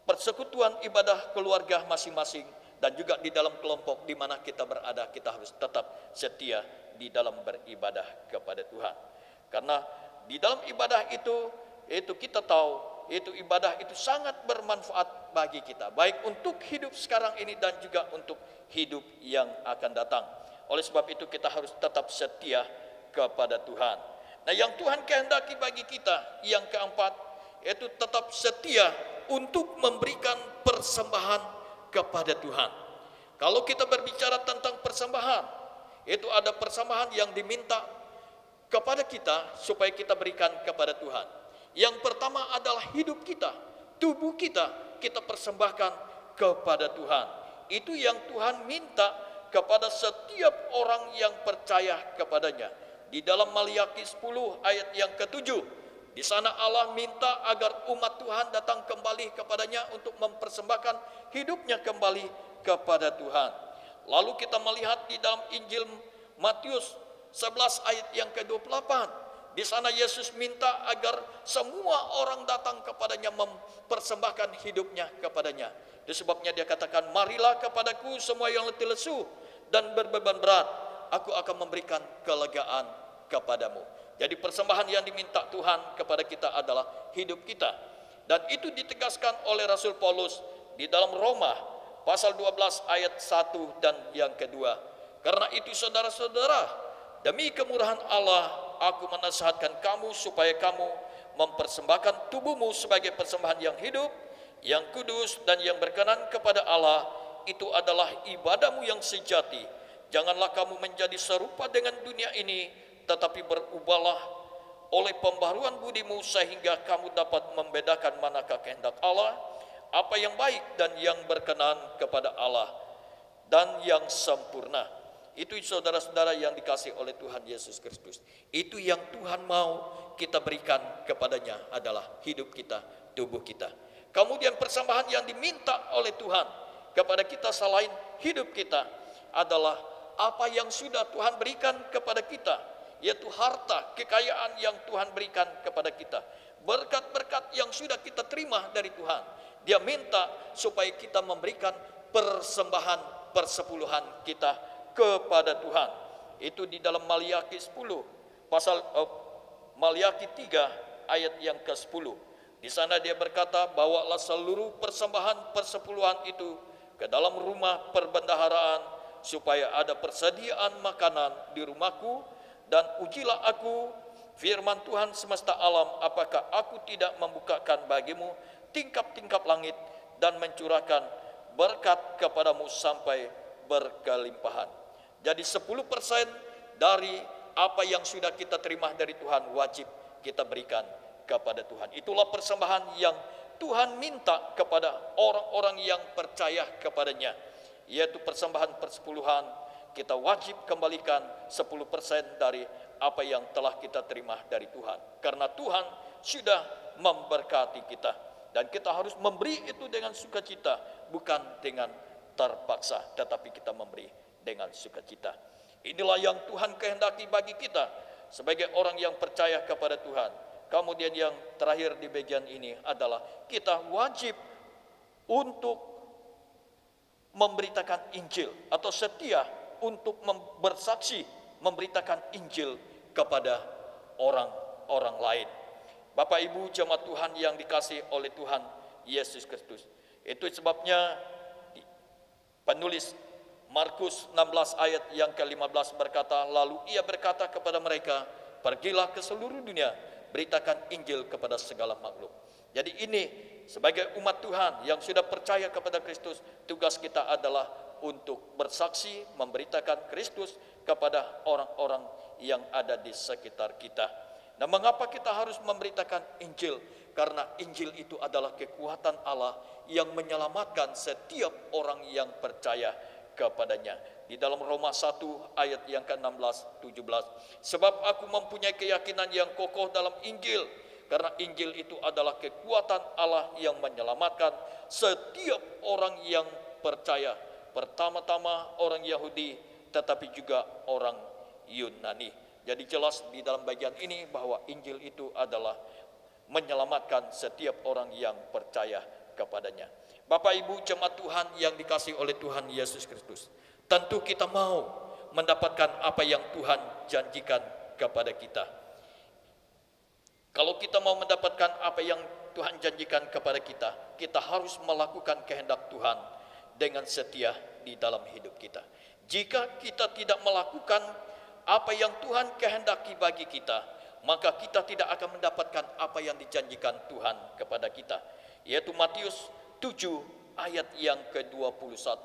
Speaker 3: persekutuan ibadah keluarga masing-masing dan juga di dalam kelompok di mana kita berada, kita harus tetap setia di dalam beribadah kepada Tuhan. Karena di dalam ibadah itu kita tahu, itu ibadah itu sangat bermanfaat bagi kita, baik untuk hidup sekarang ini dan juga untuk hidup yang akan datang. Oleh sebab itu kita harus tetap setia kepada Tuhan. Nah, yang Tuhan kehendaki bagi kita yang keempat, yaitu tetap setia untuk memberikan persembahan kepada Tuhan. Kalau kita berbicara tentang persembahan, itu ada persembahan yang diminta kepada kita supaya kita berikan kepada Tuhan. Yang pertama adalah hidup kita, tubuh kita persembahkan kepada Tuhan. Itu yang Tuhan minta kepada setiap orang yang percaya kepadanya. Di dalam Maliaki 10 ayat yang ke-7, di sana Allah minta agar umat Tuhan datang kembali kepadanya untuk mempersembahkan hidupnya kembali kepada Tuhan. Lalu kita melihat di dalam Injil Matius 11 ayat yang ke-28. Di sana Yesus minta agar semua orang datang kepadanya mempersembahkan hidupnya kepadanya. Itu sebabnya dia katakan, marilah kepadaku semua yang letih lesu dan berbeban berat, aku akan memberikan kelegaan kepadamu. Jadi persembahan yang diminta Tuhan kepada kita adalah hidup kita. Dan itu ditegaskan oleh Rasul Paulus di dalam Roma pasal 12 ayat 1 dan yang kedua. Karena itu saudara-saudara, demi kemurahan Allah, aku menasihatkan kamu supaya kamu mempersembahkan tubuhmu sebagai persembahan yang hidup, yang kudus dan yang berkenan kepada Allah. Itu adalah ibadahmu yang sejati. Janganlah kamu menjadi serupa dengan dunia ini, tetapi berubahlah oleh pembaharuan budimu sehingga kamu dapat membedakan manakah kehendak Allah, apa yang baik dan yang berkenan kepada Allah dan yang sempurna. Itu saudara-saudara yang dikasih oleh Tuhan Yesus Kristus. Itu yang Tuhan mau kita berikan kepadanya adalah hidup kita, tubuh kita. Kemudian persembahan yang diminta oleh Tuhan kepada kita selain hidup kita adalah apa yang sudah Tuhan berikan kepada kita, yaitu harta, kekayaan yang Tuhan berikan kepada kita. Berkat-berkat yang sudah kita terima dari Tuhan. Dia minta supaya kita memberikan persembahan persepuluhan kita kepada Tuhan. Itu di dalam Maliaki 10 pasal Maliaki 3 ayat yang ke-10. Di sana dia berkata, bawalah seluruh persembahan persepuluhan itu ke dalam rumah perbendaharaan supaya ada persediaan makanan di rumahku, dan ujilah aku firman Tuhan semesta alam, apakah aku tidak membukakan bagimu tingkap-tingkap langit dan mencurahkan berkat kepadamu sampai berkelimpahan. Jadi 10% dari apa yang sudah kita terima dari Tuhan wajib kita berikan kepada Tuhan. Itulah persembahan yang Tuhan minta kepada orang-orang yang percaya kepadanya, yaitu persembahan persepuluhan. Kita wajib kembalikan 10% dari apa yang telah kita terima dari Tuhan. Karena Tuhan sudah memberkati kita. Dan kita harus memberi itu dengan sukacita, bukan dengan terpaksa, tetapi kita memberi dengan sukacita. Inilah yang Tuhan kehendaki bagi kita sebagai orang yang percaya kepada Tuhan. Kemudian yang terakhir di bagian ini adalah kita wajib untuk memberitakan Injil atau setia untuk bersaksi memberitakan Injil kepada orang-orang lain. Bapak Ibu jemaat Tuhan yang dikasihi oleh Tuhan Yesus Kristus. Itu sebabnya penulis Markus 16 ayat yang ke-15 berkata, lalu ia berkata kepada mereka, pergilah ke seluruh dunia, beritakan Injil kepada segala makhluk. Jadi ini sebagai umat Tuhan yang sudah percaya kepada Kristus, tugas kita adalah untuk bersaksi memberitakan Kristus kepada orang-orang yang ada di sekitar kita. Nah, mengapa kita harus memberitakan Injil? Karena Injil itu adalah kekuatan Allah yang menyelamatkan setiap orang yang percaya kepadanya. Di dalam Roma 1 ayat yang ke-16, 17. Sebab aku mempunyai keyakinan yang kokoh dalam Injil, karena Injil itu adalah kekuatan Allah yang menyelamatkan setiap orang yang percaya. Pertama-tama orang Yahudi, tetapi juga orang Yunani. Jadi jelas di dalam bagian ini bahwa Injil itu adalah menyelamatkan setiap orang yang percaya kepadanya. Bapak Ibu jemaat Tuhan yang dikasihi oleh Tuhan Yesus Kristus, tentu kita mau mendapatkan apa yang Tuhan janjikan kepada kita. Kalau kita mau mendapatkan apa yang Tuhan janjikan kepada kita, kita harus melakukan kehendak Tuhan dengan setia di dalam hidup kita. Jika kita tidak melakukan apa yang Tuhan kehendaki bagi kita, maka kita tidak akan mendapatkan apa yang dijanjikan Tuhan kepada kita, yaitu Matius 7 ayat yang ke-21.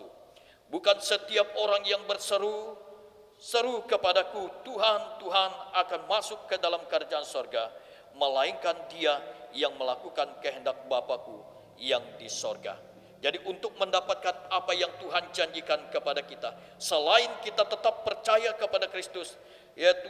Speaker 3: Bukan setiap orang yang berseru seru kepadaku, Tuhan, Tuhan akan masuk ke dalam kerajaan sorga, melainkan dia yang melakukan kehendak Bapa-Ku yang di sorga. Jadi untuk mendapatkan apa yang Tuhan janjikan kepada kita, selain kita tetap percaya kepada Kristus, yaitu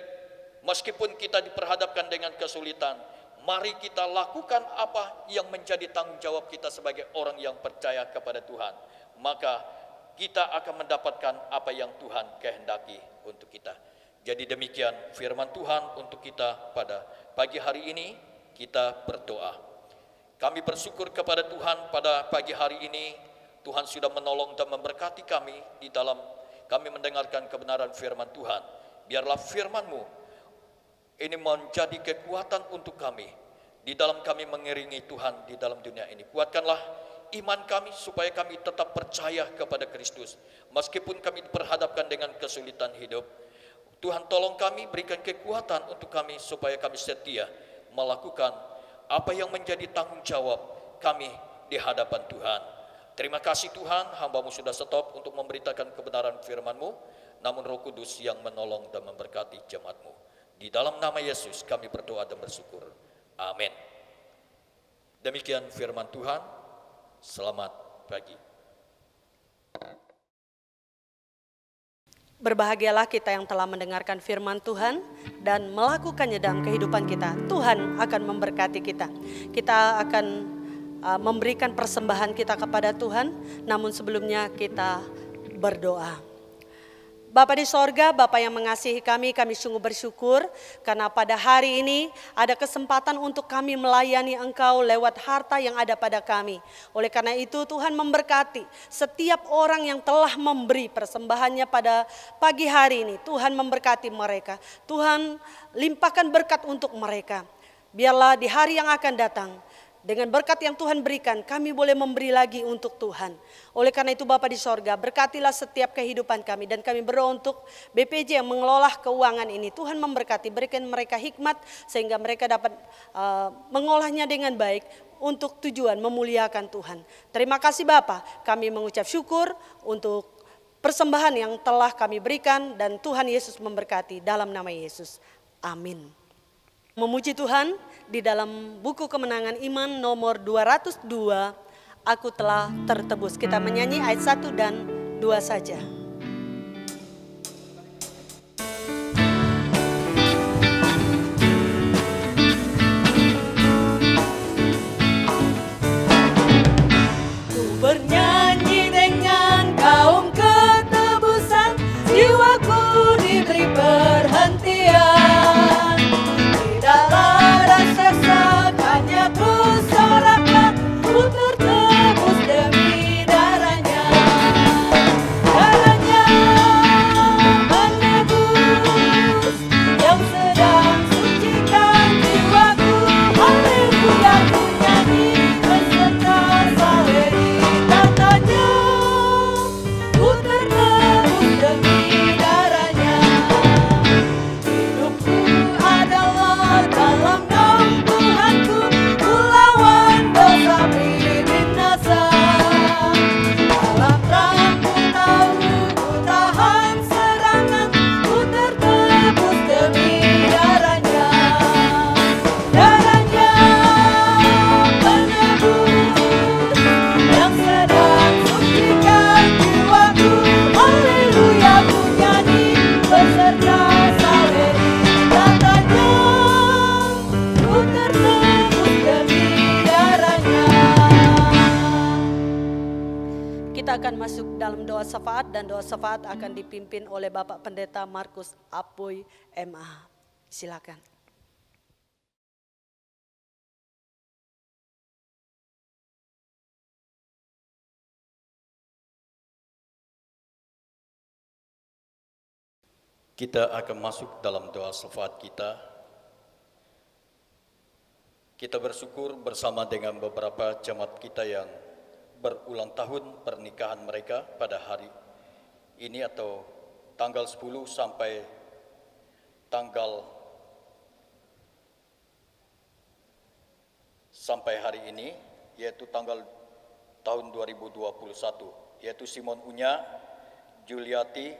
Speaker 3: meskipun kita diperhadapkan dengan kesulitan, mari kita lakukan apa yang menjadi tanggung jawab kita sebagai orang yang percaya kepada Tuhan. Maka kita akan mendapatkan apa yang Tuhan kehendaki untuk kita. Jadi demikian firman Tuhan untuk kita pada pagi hari ini. Kita berdoa. Kami bersyukur kepada Tuhan pada pagi hari ini. Tuhan sudah menolong dan memberkati kami di dalam kami mendengarkan kebenaran firman Tuhan. Biarlah firman-Mu ini menjadi kekuatan untuk kami di dalam kami mengiringi Tuhan di dalam dunia ini. Kuatkanlah iman kami supaya kami tetap percaya kepada Kristus meskipun kami diperhadapkan dengan kesulitan hidup. Tuhan tolong kami, berikan kekuatan untuk kami supaya kami setia melakukan apa yang menjadi tanggung jawab kami di hadapan Tuhan. Terima kasih Tuhan, hamba-Mu sudah stop untuk memberitakan kebenaran firman-Mu, namun Roh Kudus yang menolong dan memberkati jemaat-Mu. Di dalam nama Yesus kami berdoa dan bersyukur. Amin. Demikian firman Tuhan. Selamat pagi.
Speaker 1: Berbahagialah kita yang telah mendengarkan firman Tuhan dan melakukannya dalam kehidupan kita. Tuhan akan memberkati kita. Kita akan memberikan persembahan kita kepada Tuhan, namun sebelumnya kita berdoa. Bapa di sorga, Bapa yang mengasihi kami sungguh bersyukur karena pada hari ini ada kesempatan untuk kami melayani Engkau lewat harta yang ada pada kami. Oleh karena itu Tuhan memberkati setiap orang yang telah memberi persembahannya pada pagi hari ini. Tuhan memberkati mereka, Tuhan limpahkan berkat untuk mereka. Biarlah di hari yang akan datang, dengan berkat yang Tuhan berikan, kami boleh memberi lagi untuk Tuhan. Oleh karena itu Bapa di sorga, berkatilah setiap kehidupan kami. Dan kami berdoa untuk BPJ yang mengelola keuangan ini. Tuhan memberkati, berikan mereka hikmat sehingga mereka dapat mengolahnya dengan baik untuk tujuan memuliakan Tuhan. Terima kasih Bapa, kami mengucap syukur untuk persembahan yang telah kami berikan. Dan Tuhan Yesus memberkati dalam nama Yesus. Amin. Memuji Tuhan di dalam buku Kemenangan Iman nomor 202, Aku telah tertebus. Kita menyanyi ayat 1 dan 2 saja. Ku bernyanyi dengan kaum ketebusan, jiwaku diberi perhentian. Tidaklah ada sesak, hanya ku sorakkan, ku tertebus demi darahnya. Darahnya menebus yang sedang sucikan jiwaku. Haleluya, ku nyanyi beserta saleri tatanya. Ku tertebus demi darahnya. Hidupku adalah dalam naung Tuhanku, ku lawan dosa binasa. Dalam terang-Mu tahu, ku tahan serangan, ku tertebus demi darahnya. Darahnya menebus yang sedang sucikan jiwaku. Haleluya, ku nyanyi beserta saleri tatanya. Ku tertebus demi darahnya. Kita akan masuk dalam doa syafaat dan doa syafaat akan dipimpin oleh Bapak Pendeta Markus Apoy MA. Silakan.
Speaker 3: Kita akan masuk dalam doa syafaat kita. Kita bersyukur bersama dengan beberapa jemaat kita yang berulang tahun pernikahan mereka pada hari ini atau tanggal 10 sampai sampai hari ini, yaitu tanggal tahun 2021, yaitu Simon Unya, Juliati,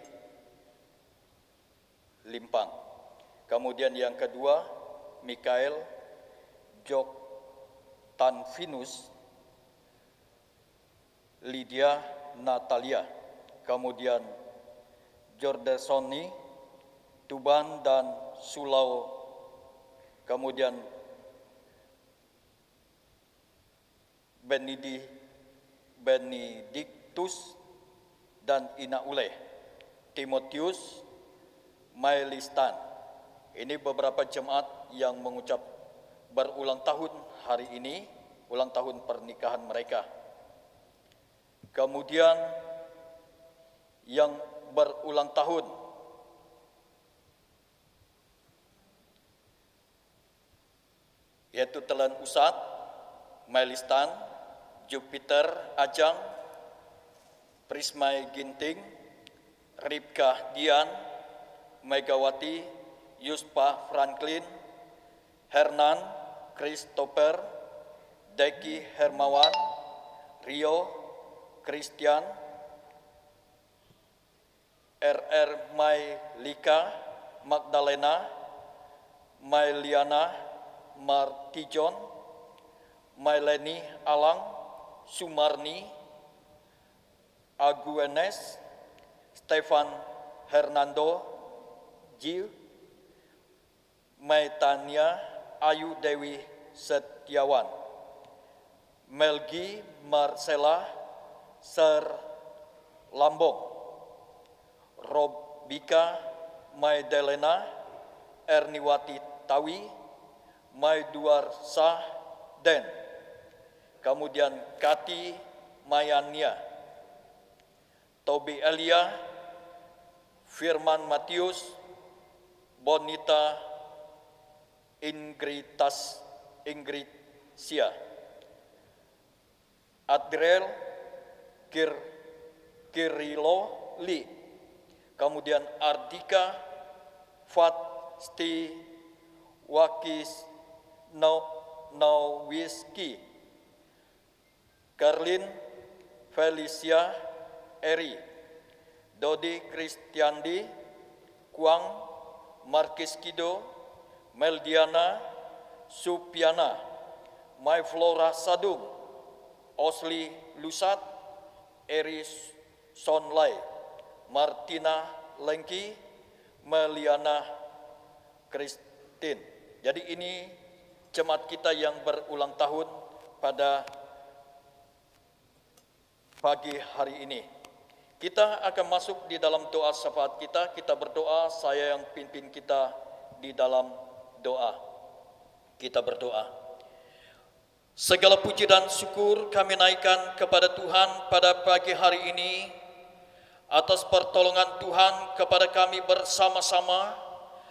Speaker 3: Limpang. Kemudian yang kedua, Mikael Joktanvinus Lydia Natalia. Kemudian Jordesoni Tuban dan Sulau. Kemudian Benedictus dan Ina Ule. Timotius Mailistan. Ini beberapa jemaat yang mengucap berulang tahun hari ini, ulang tahun pernikahan mereka. Kemudian yang berulang tahun yaitu Telan Usat, Mailistan, Jupiter Ajang, Prismai Ginting, Ripkah Dian, Megawati, Yuspa Franklin, Hernan, Christopher, Deki Hermawan, Rio, Christian, RR Mailika, Magdalena, Mailiana, Martijon, Maileni Alang, Sumarni, Aguenes, Stefan Hernando, Jill, Maitania Ayu Dewi Setiawan, Melgi Marcella Ser Lambong, Robika Maidelena Erniwati Tawi, Maiduar Sah Den, kemudian Kati Mayania, Tobi Elia, Firman Matius, Bonita Ingridsia, Adriel Kirilo Li, kemudian Ardika Fatsti Wakis Nowiski, Karlin Felicia Eri, Dodi Kristiandi, Kuang, Markis Kido, Meldiana, Supiana, Maiflora Sadung, Osli Lusat, Eris Sonlai, Martina Lengki, Meliana Kristin. Jadi ini jemaat kita yang berulang tahun pada pagi hari ini. Kita akan masuk di dalam doa syafaat kita. Kita berdoa, saya yang pimpin kita di dalam doa. Kita berdoa. Segala puji dan syukur kami naikkan kepada Tuhan pada pagi hari ini atas pertolongan Tuhan kepada kami bersama-sama,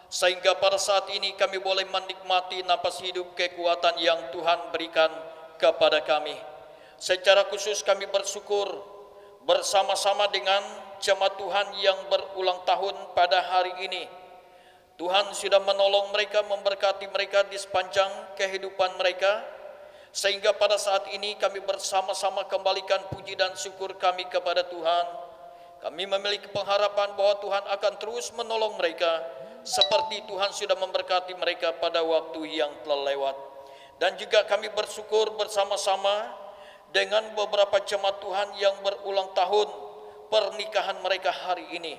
Speaker 3: sehingga pada saat ini kami boleh menikmati napas hidup kekuatan yang Tuhan berikan kepada kami. Secara khusus kami bersyukur bersama-sama dengan jemaat Tuhan yang berulang tahun pada hari ini. Tuhan sudah menolong mereka, memberkati mereka di sepanjang kehidupan mereka, sehingga pada saat ini kami bersama-sama kembalikan puji dan syukur kami kepada Tuhan. Kami memiliki pengharapan bahwa Tuhan akan terus menolong mereka, seperti Tuhan sudah memberkati mereka pada waktu yang telah lewat. Dan juga kami bersyukur bersama-sama dengan beberapa jemaat Tuhan yang berulang tahun pernikahan mereka hari ini.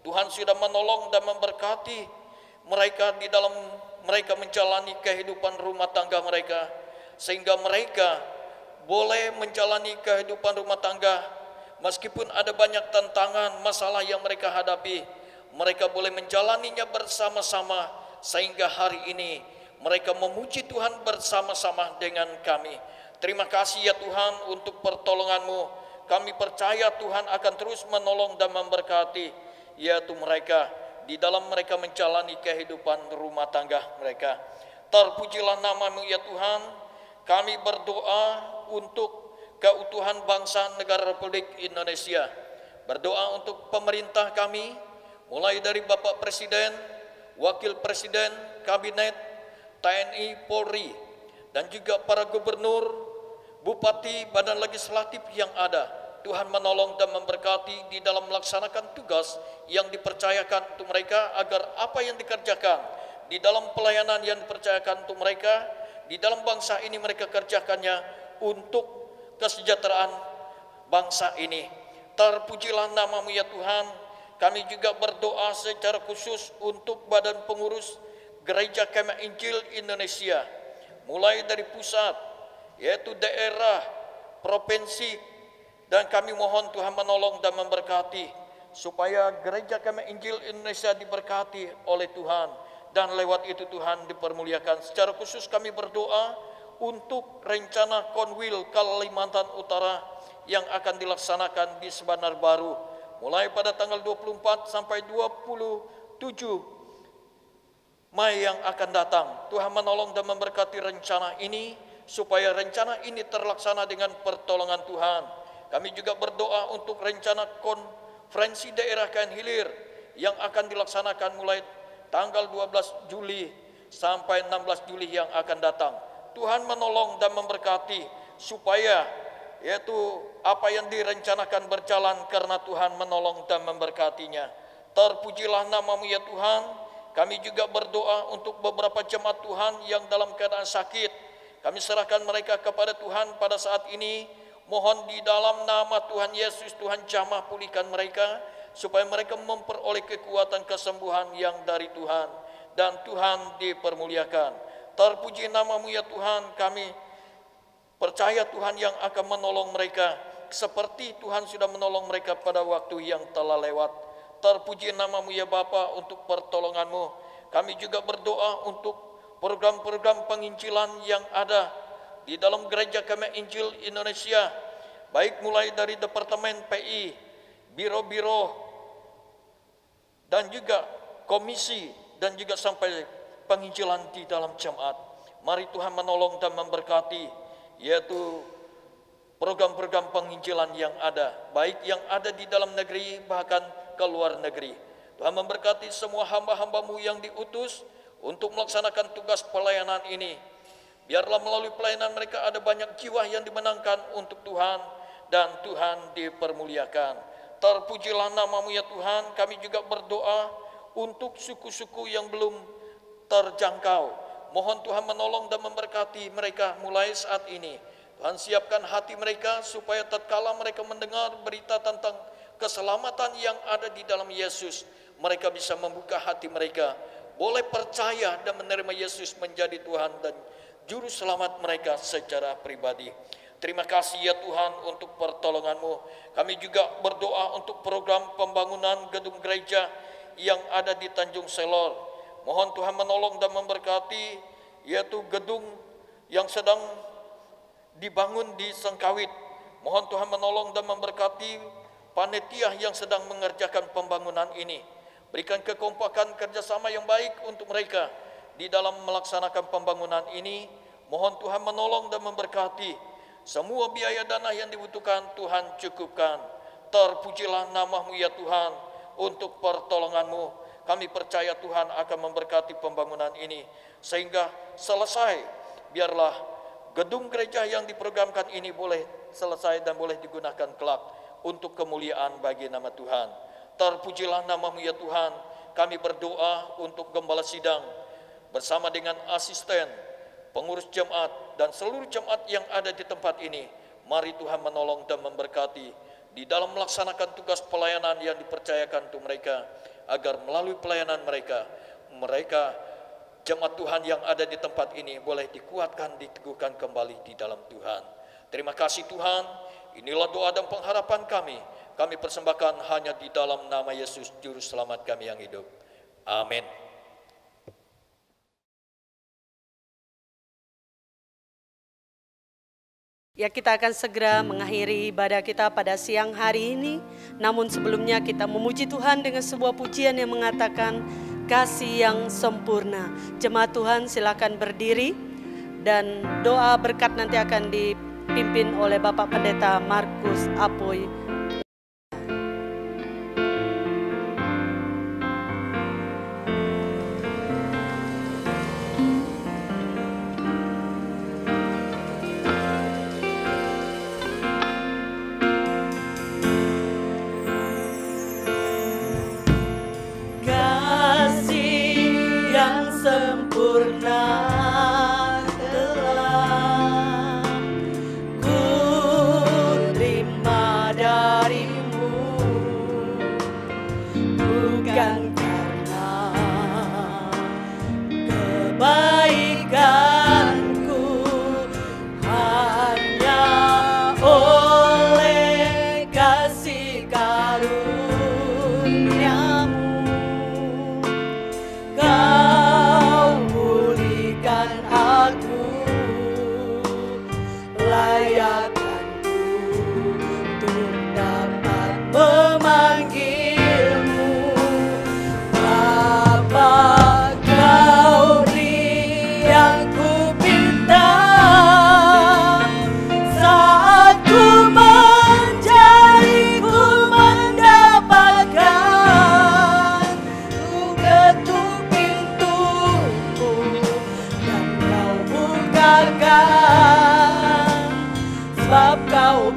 Speaker 3: Tuhan sudah menolong dan memberkati mereka di dalam mereka menjalani kehidupan rumah tangga mereka, sehingga mereka boleh menjalani kehidupan rumah tangga meskipun ada banyak tantangan, masalah yang mereka hadapi. Mereka boleh menjalaninya bersama-sama, sehingga hari ini mereka memuji Tuhan bersama-sama dengan kami. Terima kasih ya Tuhan untuk pertolongan-Mu. Kami percaya Tuhan akan terus menolong dan memberkati, yaitu mereka di dalam mereka menjalani kehidupan rumah tangga mereka. Terpujilah nama-Mu ya Tuhan. Kami berdoa untuk keutuhan bangsa negara Republik Indonesia. Berdoa untuk pemerintah kami, mulai dari Bapak Presiden, Wakil Presiden, Kabinet, TNI, Polri, dan juga para gubernur, bupati, badan legislatif yang ada. Tuhan menolong dan memberkati di dalam melaksanakan tugas yang dipercayakan untuk mereka, agar apa yang dikerjakan di dalam pelayanan yang dipercayakan untuk mereka di dalam bangsa ini, mereka kerjakannya untuk kesejahteraan bangsa ini. Terpujilah nama-Mu ya Tuhan. Kami juga berdoa secara khusus untuk badan pengurus Gereja Kemah Injil Indonesia, mulai dari pusat, yaitu daerah, provinsi, dan kami mohon Tuhan menolong dan memberkati, supaya Gereja Kemah Injil Indonesia diberkati oleh Tuhan, dan lewat itu Tuhan dipermuliakan. Secara khusus kami berdoa untuk rencana Konwil Kalimantan Utara yang akan dilaksanakan di Sebanar Baru, mulai pada tanggal 24 sampai 27 Mei yang akan datang. Tuhan menolong dan memberkati rencana ini, supaya rencana ini terlaksana dengan pertolongan Tuhan. Kami juga berdoa untuk rencana konferensi daerah Kain Hilir yang akan dilaksanakan mulai tanggal 12 Juli sampai 16 Juli yang akan datang. Tuhan menolong dan memberkati, supaya yaitu apa yang direncanakan berjalan, karena Tuhan menolong dan memberkatinya. Terpujilah nama-Mu ya Tuhan. Kami juga berdoa untuk beberapa jemaat Tuhan yang dalam keadaan sakit. Kami serahkan mereka kepada Tuhan pada saat ini. Mohon di dalam nama Tuhan Yesus, Tuhan jamah pulihkan mereka, supaya mereka memperoleh kekuatan kesembuhan yang dari Tuhan, dan Tuhan dipermuliakan. Terpuji nama-Mu ya Tuhan. Kami percaya Tuhan yang akan menolong mereka, seperti Tuhan sudah menolong mereka pada waktu yang telah lewat. Terpuji nama-Mu ya Bapa untuk pertolongan-Mu. Kami juga berdoa untuk program-program penginjilan yang ada di dalam Gereja Kemah Injil Indonesia, baik mulai dari Departemen PI, biro-biro, dan juga komisi, dan juga sampai penginjilan di dalam jemaat. Mari Tuhan menolong dan memberkati, yaitu program-program penginjilan yang ada, baik yang ada di dalam negeri bahkan ke luar negeri. Tuhan memberkati semua hamba-hamba-Mu yang diutus untuk melaksanakan tugas pelayanan ini. Biarlah melalui pelayanan mereka ada banyak jiwa yang dimenangkan untuk Tuhan, dan Tuhan dipermuliakan. Terpujilah nama-Mu ya Tuhan. Kami juga berdoa untuk suku-suku yang belum terjangkau. Mohon Tuhan menolong dan memberkati mereka mulai saat ini. Tuhan siapkan hati mereka, supaya tatkala mereka mendengar berita tentang keselamatan yang ada di dalam Yesus, mereka bisa membuka hati mereka, boleh percaya dan menerima Yesus menjadi Tuhan dan Juru Selamat mereka secara pribadi. Terima kasih ya Tuhan untuk pertolongan-Mu. Kami juga berdoa untuk program pembangunan gedung gereja yang ada di Tanjung Selor. Mohon Tuhan menolong dan memberkati, yaitu gedung yang sedang dibangun di Sengkawit. Mohon Tuhan menolong dan memberkati panitia yang sedang mengerjakan pembangunan ini. Berikan kekompakan kerjasama yang baik untuk mereka di dalam melaksanakan pembangunan ini. Mohon Tuhan menolong dan memberkati. Semua biaya dana yang dibutuhkan Tuhan cukupkan. Terpujilah nama-Mu ya Tuhan untuk pertolongan-Mu. Kami percaya Tuhan akan memberkati pembangunan ini sehingga selesai. Biarlah gedung gereja yang diprogramkan ini boleh selesai dan boleh digunakan kelak untuk kemuliaan bagi nama Tuhan. Terpujilah nama-Mu ya Tuhan. Kami berdoa untuk gembala sidang bersama dengan asisten, pengurus jemaat, dan seluruh jemaat yang ada di tempat ini. Mari Tuhan menolong dan memberkati di dalam melaksanakan tugas pelayanan yang dipercayakan untuk mereka, agar melalui pelayanan mereka jemaat Tuhan yang ada di tempat ini boleh dikuatkan, diteguhkan kembali di dalam Tuhan. Terima kasih Tuhan. Inilah doa dan pengharapan kami. Kami persembahkan hanya di dalam nama Yesus Juru Selamat kami yang hidup. Amin.
Speaker 1: Ya, kita akan segera mengakhiri ibadah kita pada siang hari ini. Namun sebelumnya kita memuji Tuhan dengan sebuah pujian yang mengatakan kasih yang sempurna. Jemaat Tuhan silakan berdiri, dan doa berkat nanti akan dipimpin oleh Bapak Pendeta Markus Apoy.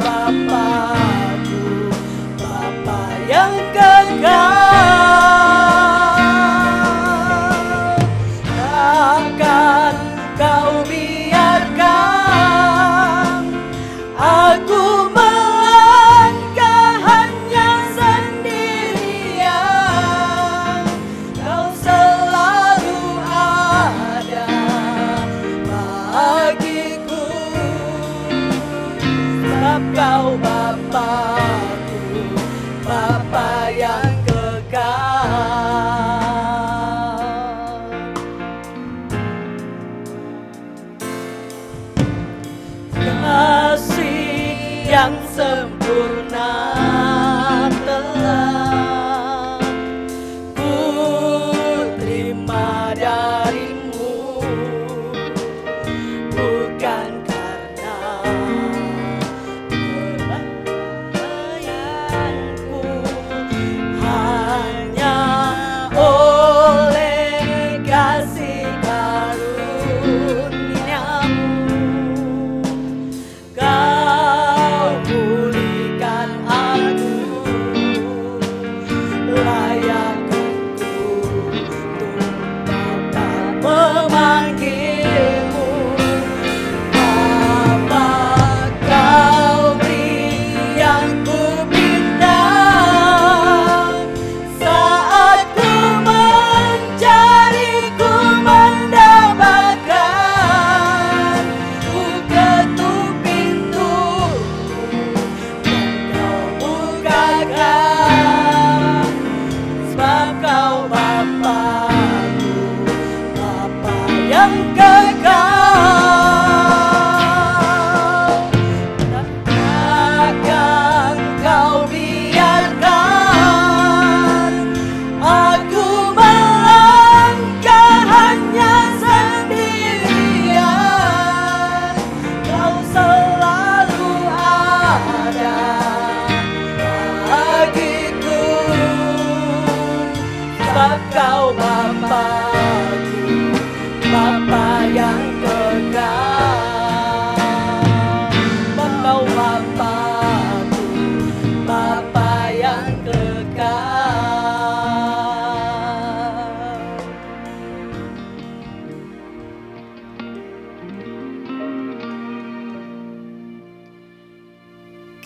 Speaker 1: Bapa-Ku, Bapa yang kekal, takkan Kau biarkan aku melangkah hanya sendirian. Kau selalu ada bagiku, sebab Kau Bapa-Ku, Bapa yang kekal. Kasih yang sempurna telah ku terima darimu, bukan karena kebaikanku, hanya oleh kasih karunia-Mu. Kau pulihkan aku, layakkanku untuk dapat memanggilmu. Bapa, Kau beri yang ku minta, saat ku mencari ku mendapatkan. Ku ketuk pintu dan Kau bukakan, sebab Kau Bapa-Ku, Bapa yang kekal. Takkan Kau biarkan aku melangkah hanya sendirian. Kau selalu ada bagiku, sebab Kau Bapa-Ku, Bapa yang kekal. Sebab Kau Bapa-Ku, Bapa yang kekal.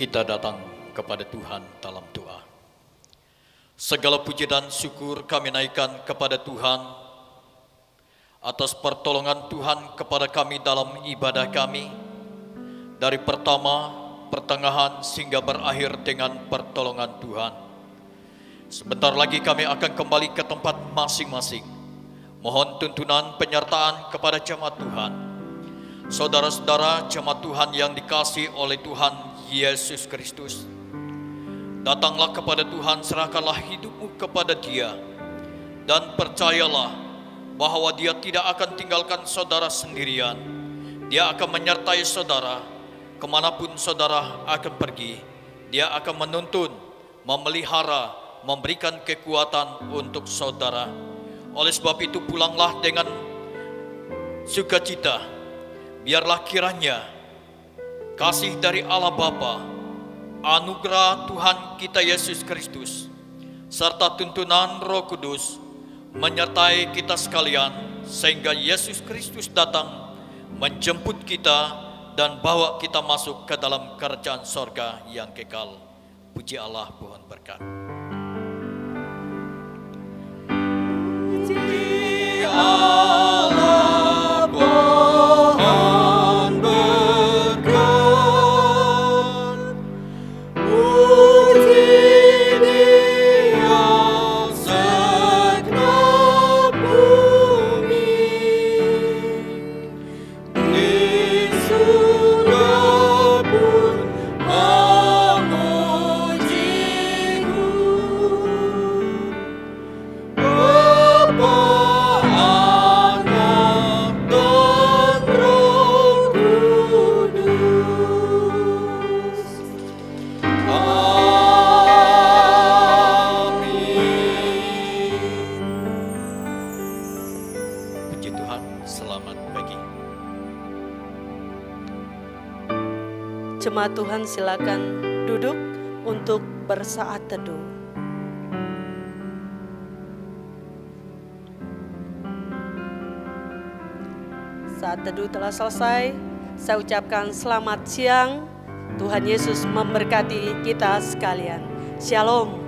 Speaker 3: Kita datang kepada Tuhan dalam doa. Segala puji dan syukur kami naikkan kepada Tuhan atas pertolongan Tuhan kepada kami dalam ibadah kami, dari pertama, pertengahan, hingga berakhir dengan pertolongan Tuhan. Sebentar lagi kami akan kembali ke tempat masing-masing. Mohon tuntunan penyertaan kepada jemaat Tuhan. Saudara-saudara jemaat Tuhan yang dikasihi oleh Tuhan Yesus Kristus, datanglah kepada Tuhan, serahkanlah hidupmu kepada Dia, dan percayalah bahwa Dia tidak akan tinggalkan saudara sendirian. Dia akan menyertai saudara kemanapun saudara akan pergi. Dia akan menuntun, memelihara, memberikan kekuatan untuk saudara. Oleh sebab itu pulanglah dengan sukacita. Biarlah kiranya kasih dari Allah Bapa, anugerah Tuhan kita Yesus Kristus, serta tuntunan Roh Kudus menyertai kita sekalian, sehingga Yesus Kristus datang menjemput kita dan bawa kita masuk ke dalam kerajaan sorga yang kekal. Puji Allah, pohon berkat. Puji Allah, pohon berkat. Puji Dia segenap bumi. Di surga pun memuji-Mu.
Speaker 1: jemaat Tuhan silakan duduk untuk bersaat teduh. Saat teduh telah selesai, saya ucapkan selamat siang. Tuhan Yesus memberkati kita sekalian. Shalom.